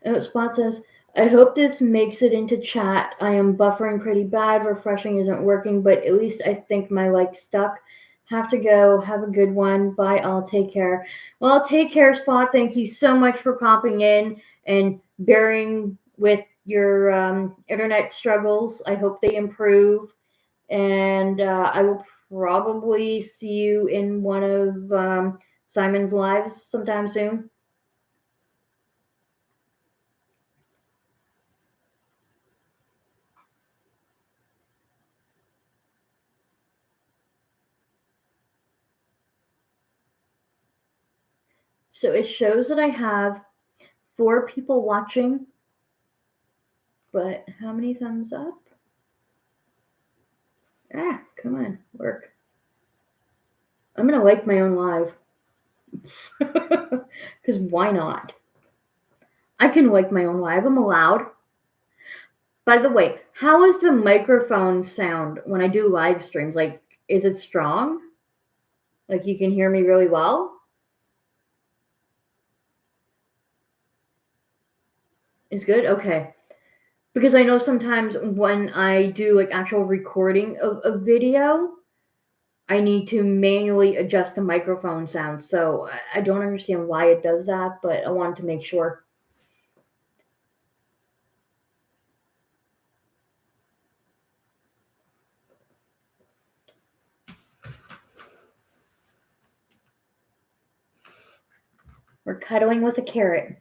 And Spot says, I hope this makes it into chat. I am buffering pretty bad. Refreshing isn't working, but at least I think my like stuck. Have to go. Have a good one. Bye all. Take care. Well, take care, Spot. Thank you so much for popping in and bearing with your internet struggles. I hope they improve. And I will probably see you in one of Simon's lives sometime soon. So it shows that I have 4 people watching, but how many thumbs up? Come on, work. I'm gonna like my own live. Because why not? I can like my own live. I'm allowed. By the way, how is the microphone sound when I do live streams? Like, is it strong? Like, you can hear me really well? It's good? Okay. Because I know sometimes when I do like actual recording of a video, I need to manually adjust the microphone sound. So I don't understand why it does that, but I wanted to make sure. We're cuddling with a carrot.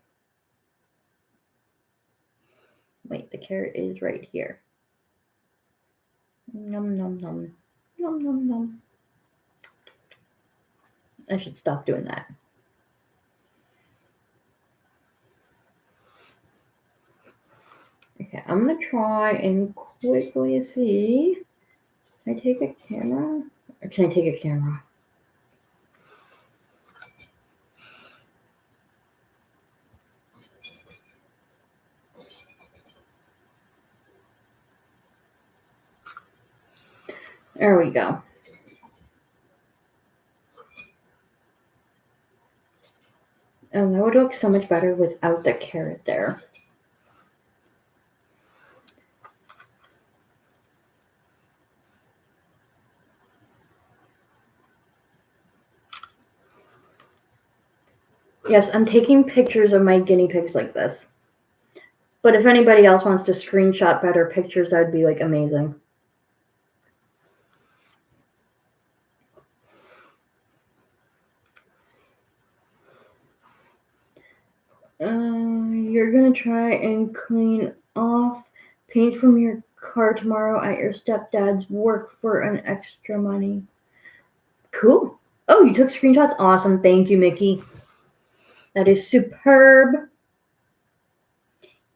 Wait, the carrot is right here. Num num num. Num num num. I should stop doing that. Okay, I'm gonna try and quickly see. Can I take a camera? Or can I take a camera? There we go. Oh, that would look so much better without the carrot there. Yes, I'm taking pictures of my guinea pigs like this. But if anybody else wants to screenshot better pictures, that would be like amazing. You're gonna try and clean off paint from your car tomorrow at your stepdad's work for an extra money. Cool. Oh, you took screenshots? Awesome. Thank you, Mickey. That is superb.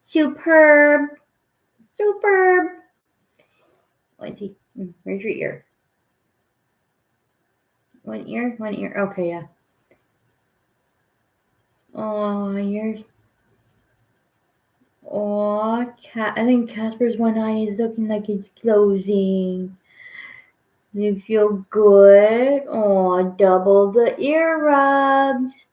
Superb. Superb. Let's see. Where's your ear? One ear? One ear. Okay, yeah. Oh, you're. Oh, I think Casper's one eye is looking like it's closing. You feel good? Oh, double the ear rubs.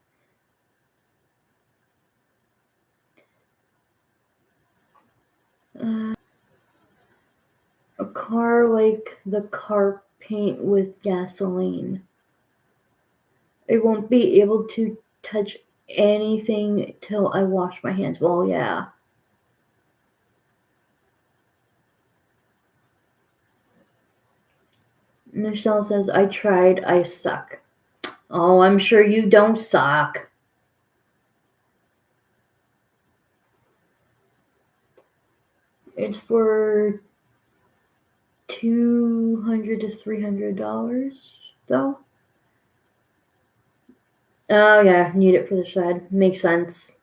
A car like the car paint with gasoline. I won't be able to touch anything till I wash my hands. Well, yeah. Michelle says, I tried, I suck. Oh, I'm sure you don't suck. It's for $200 to $300, though. Oh, yeah, need it for the shed. Makes sense.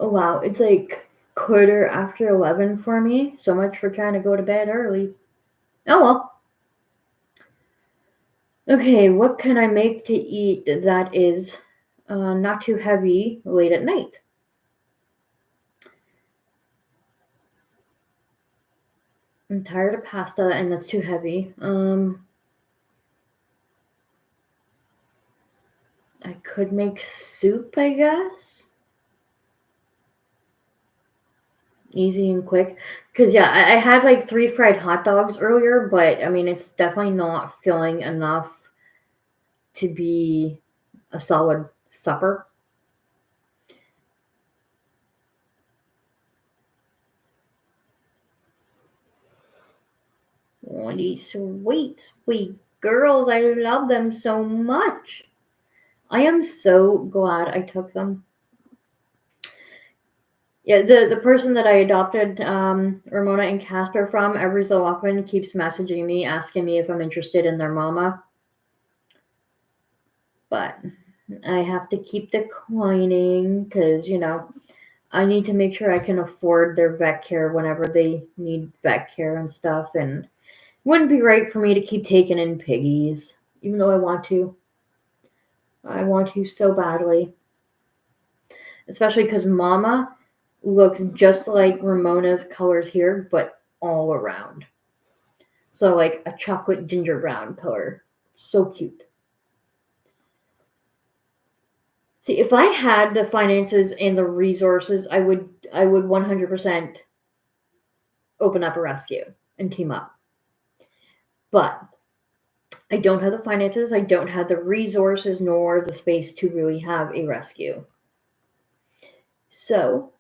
Oh wow, it's like quarter after 11 for me. So much for trying to go to bed early. Oh well. Okay, what can I make to eat that is not too heavy late at night? I'm tired of pasta and that's too heavy. I could make soup, I guess. Easy and quick. Because, yeah, I had like 3 fried hot dogs earlier, but I mean, it's definitely not filling enough to be a solid supper. Oh, these sweet, sweet girls. I love them so much. I am so glad I took them. Yeah, the person that I adopted Ramona and Casper from every so often keeps messaging me, asking me if I'm interested in their mama. But I have to keep declining because, I need to make sure I can afford their vet care whenever they need vet care and stuff. And it wouldn't be right for me to keep taking in piggies, even though I want to. I want to so badly. Especially because Mama looks just like Ramona's colors here, but all around. So like a chocolate ginger brown color. So cute. See, if I had the finances and the resources, I would 100% open up a rescue and team up. But I don't have the finances, I don't have the resources nor the space to really have a rescue. So,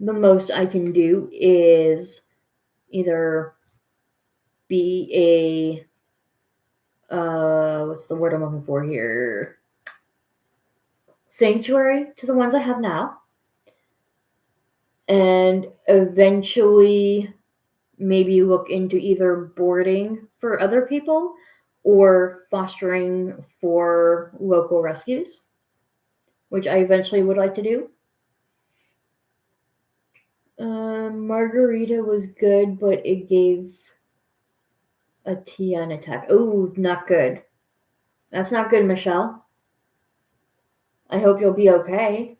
the most I can do is either be what's the word I'm looking for here? Sanctuary to the ones I have now. And eventually maybe look into either boarding for other people or fostering for local rescues, which I eventually would like to do. Margarita was good, but it gave a TN attack. Oh, not good. That's not good, Michelle. I hope you'll be okay.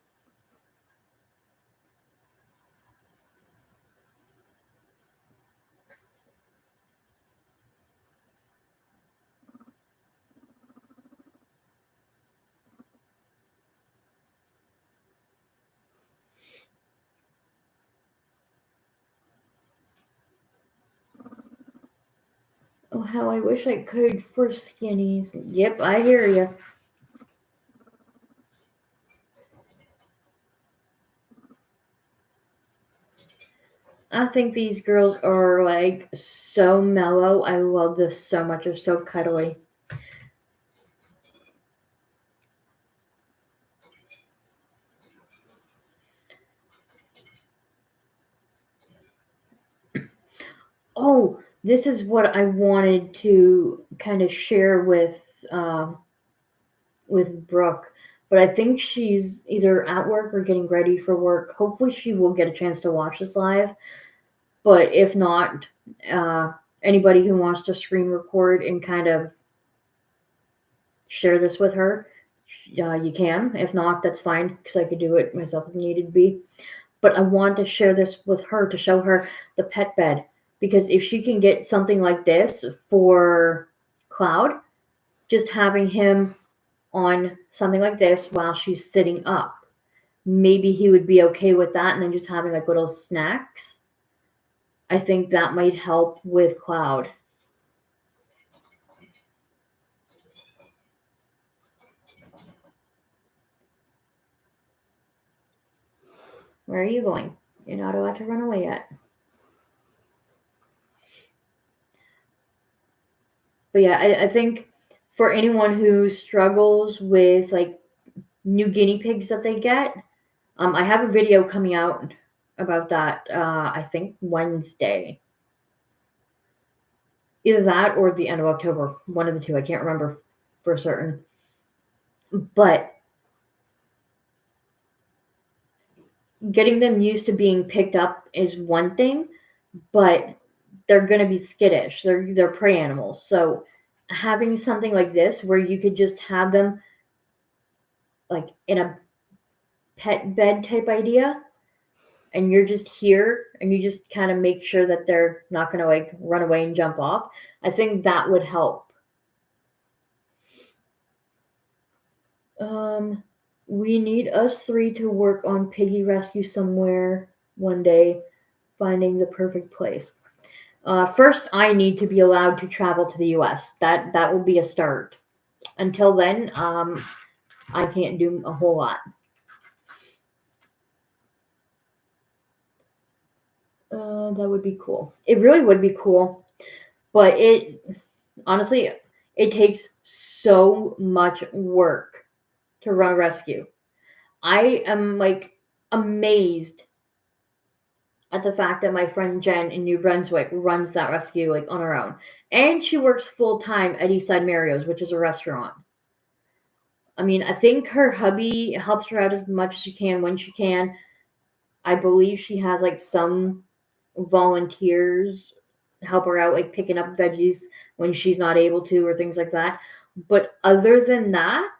Oh, how I wish I could for skinnies. Yep, I hear you. I think these girls are like so mellow. I love this so much. They're so cuddly. Oh, this is what I wanted to kind of share with Brooke, but I think she's either at work or getting ready for work. Hopefully, she will get a chance to watch this live. But if not, uh, anybody who wants to screen record and kind of share this with her, you can. If not, that's fine because I could do it myself if needed be. But I want to share this with her to show her the pet bed because if she can get something like this for Cloud, just having him on something like this while she's sitting up, maybe he would be okay with that, and then just having like little snacks. I think that might help with Cloud. Where are you going? You're not allowed to run away yet. But yeah, I think for anyone who struggles with like new guinea pigs that they get, I have a video coming out about that. I think Wednesday, either that or the end of October, one of the two. I can't remember for certain. But getting them used to being picked up is one thing, but they're going to be skittish. They're prey animals. So having something like this where you could just have them like in a pet bed type idea, and you're just here and you just kind of make sure that they're not going to like run away and jump off, I think that would help. We need us three to work on piggy rescue somewhere one day, finding the perfect place. First, I need to be allowed to travel to the U.S. That will be a start. Until then, I can't do a whole lot. That would be cool. It really would be cool, but it honestly it takes so much work to run a rescue. I am like amazed at the fact that my friend Jen in New Brunswick runs that rescue like on her own. And she works full time at Eastside Mario's, which is a restaurant. I mean, I think her hubby helps her out as much as she can when she can. I believe she has like some volunteers help her out, like picking up veggies when she's not able to, or things like that. But other than that,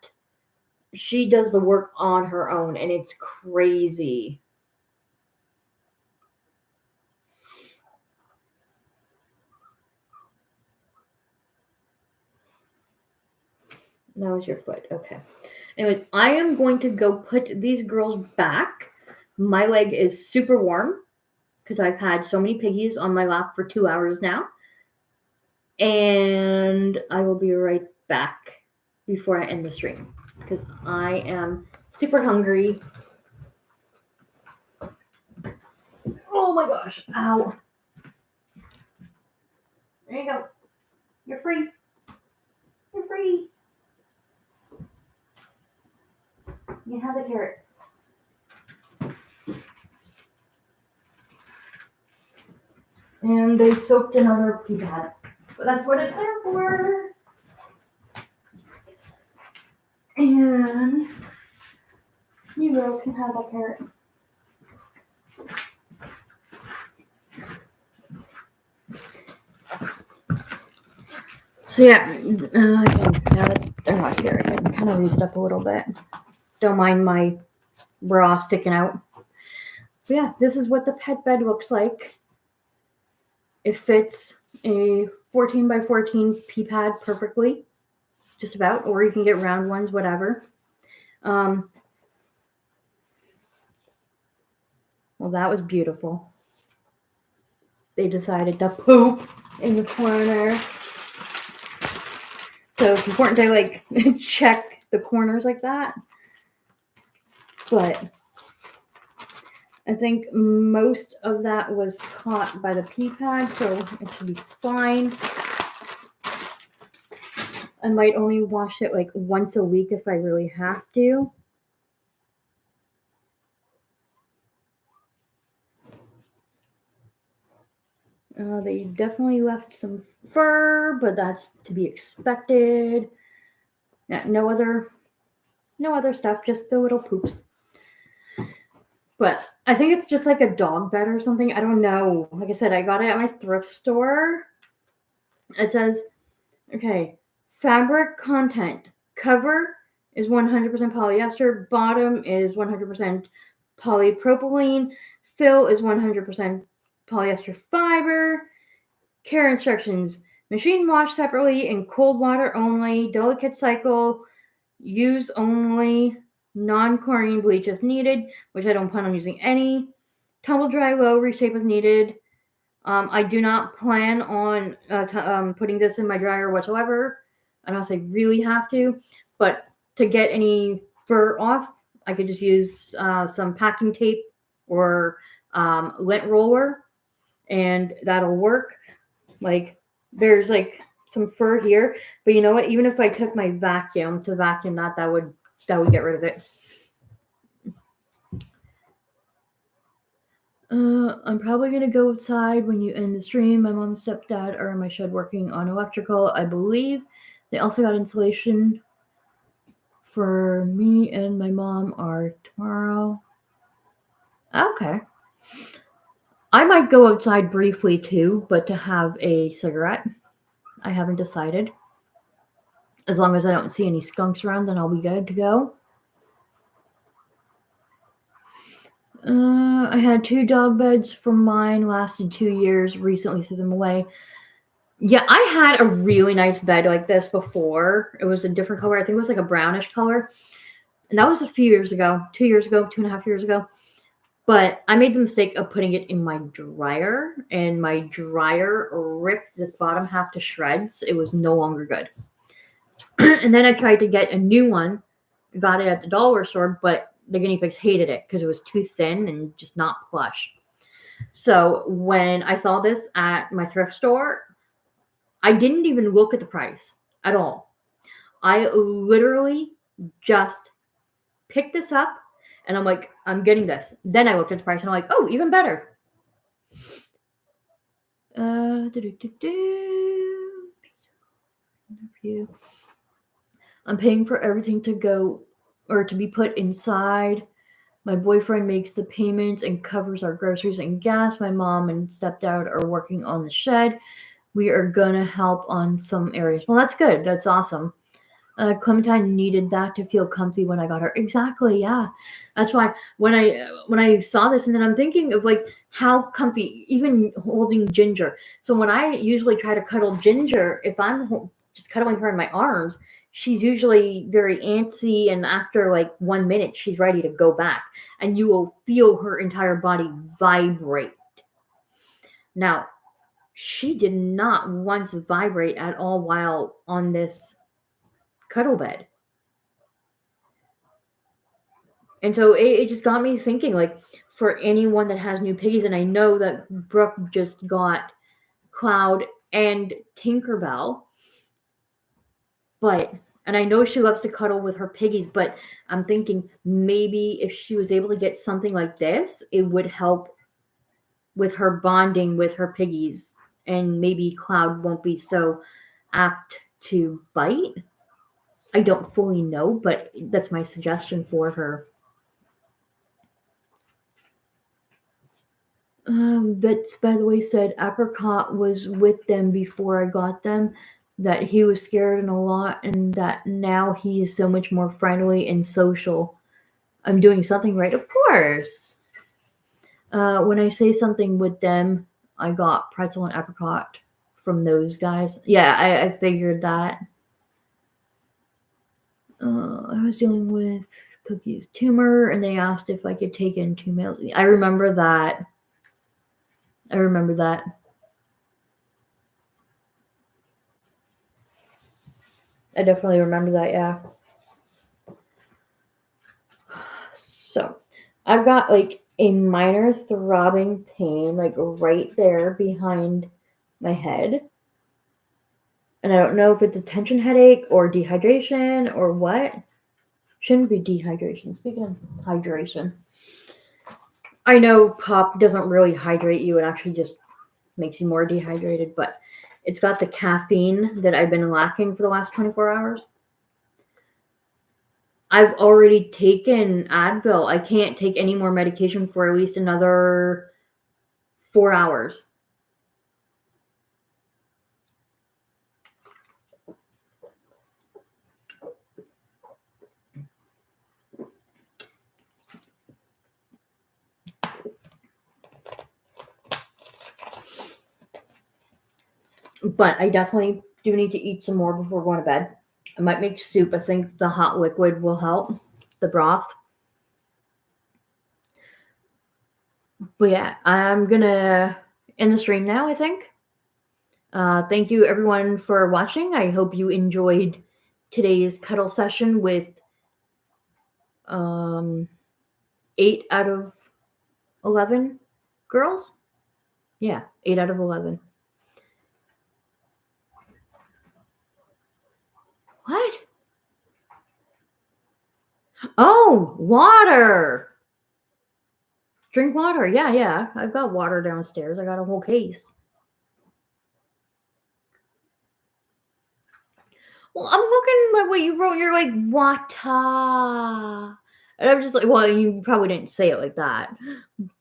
she does the work on her own, and it's crazy. That was your foot. Okay. Anyways, I am going to go put these girls back. My leg is super warm because I've had so many piggies on my lap for 2 hours now. And I will be right back before I end the stream because I am super hungry. Oh my gosh. Ow. There you go. You're free. You're free. You have the carrot. And they soaked another pea pad. But that's what it's there for. And you girls can have that carrot. So yeah, again, now that they're not here, I can kind of raise it up a little bit. Don't mind my bra sticking out. So yeah, this is what the pet bed looks like. It fits a 14 by 14 pea pad perfectly, just about, or you can get round ones, whatever. Well, that was beautiful. They decided to poop in the corner. So it's important to like check the corners like that. But I think most of that was caught by the pea pad, so it should be fine. I might only wash it like once a week if I really have to. They definitely left some fur, but that's to be expected. No other stuff, just the little poops. But I think it's just like a dog bed or something. I don't know. Like I said, I got it at my thrift store. It says, okay, fabric content. Cover is 100% polyester. Bottom is 100% polypropylene. Fill is 100% polyester fiber. Care instructions. Machine wash separately in cold water only. Delicate cycle. Use only. Non-chlorine bleach if needed, which I don't plan on using any. Tumble dry low, reshape as needed. I do not plan on putting this in my dryer whatsoever, unless I really have to. But to get any fur off, I could just use some packing tape or lint roller, and that'll work. Like, there's like some fur here, but you know what? Even if I took my vacuum to vacuum that would get rid of it. I'm probably going to go outside when you end the stream. My mom and stepdad are in my shed working on electrical, I believe. They also got insulation for me and my mom are tomorrow. Okay. I might go outside briefly too, but to have a cigarette. I haven't decided. As long as I don't see any skunks around, then I'll be good to go. I had 2 dog beds from mine, lasted 2 years, recently threw them away. Yeah, I had a really nice bed like this before. It was a different color. I think it was like a brownish color. And that was a few years ago, 2 years ago, 2.5 years ago. But I made the mistake of putting it in my dryer, and my dryer ripped this bottom half to shreds. It was no longer good. And then I tried to get a new one, got it at the dollar store, but the guinea pigs hated it because it was too thin and just not plush. So when I saw this at my thrift store, I didn't even look at the price at all. I literally just picked this up and I'm like, I'm getting this. Then I looked at the price and I'm like, oh, even better. I'm paying for everything to go or to be put inside. My boyfriend makes the payments and covers our groceries and gas. My mom and stepdad are working on the shed. We are gonna help on some areas. Well, that's good. That's awesome. Clementine needed that to feel comfy when I got her. Exactly, yeah. That's why when I saw this, and then I'm thinking of like how comfy, even holding Ginger. So when I usually try to cuddle Ginger, if I'm just cuddling her in my arms, she's usually very antsy, and after like 1 minute, she's ready to go back, and you will feel her entire body vibrate. Now, she did not once vibrate at all while on this cuddle bed. And so it just got me thinking, like, for anyone that has new piggies, and I know that Brooke just got Cloud and Tinkerbell, and I know she loves to cuddle with her piggies, but I'm thinking maybe if she was able to get something like this, it would help with her bonding with her piggies, and maybe Cloud won't be so apt to bite. I don't fully know, but that's my suggestion for her. Vets, by the way, said Apricot was with them before I got them, that he was scared and a lot, and that now he is so much more friendly and social. I'm doing something right, of course. When I say something with them, I got pretzel and apricot from those guys. Yeah, I figured that. I was dealing with Cookie's tumor, and they asked if I could take in 2 meals. I remember that. I remember that. I definitely remember that, yeah. So, I've got like a minor throbbing pain, like right there behind my head. And I don't know if it's a tension headache or dehydration or what. Shouldn't be dehydration. Speaking of hydration, I know pop doesn't really hydrate you, it actually just makes you more dehydrated, but it's got the caffeine that I've been lacking for the last 24 hours. I've already taken Advil. I can't take any more medication for at least another 4 hours. But I definitely do need to eat some more before going to bed. I might make soup. I think the hot liquid will help, the broth. But yeah, I'm gonna end the stream now, I think. Thank you everyone for watching. I hope you enjoyed today's cuddle session with 8 out of 11 girls. Yeah, 8 out of 11. What? Oh, water. Drink water. Yeah, yeah. I've got water downstairs. I got a whole case. Well, I'm looking at what you wrote. You're like, water. And I'm just like, well, you probably didn't say it like that,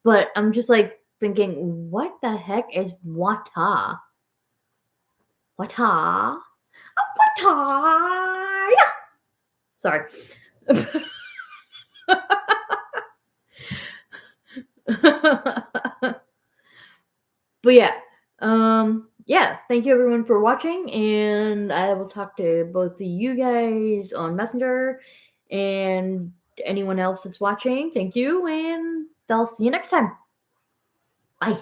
but I'm just like thinking, what the heck is wata? Wata? Wata? Yeah. Sorry. But yeah, thank you everyone for watching, and I will talk to both of you guys on Messenger and anyone else that's watching. Thank you, and I'll see you next time. Bye.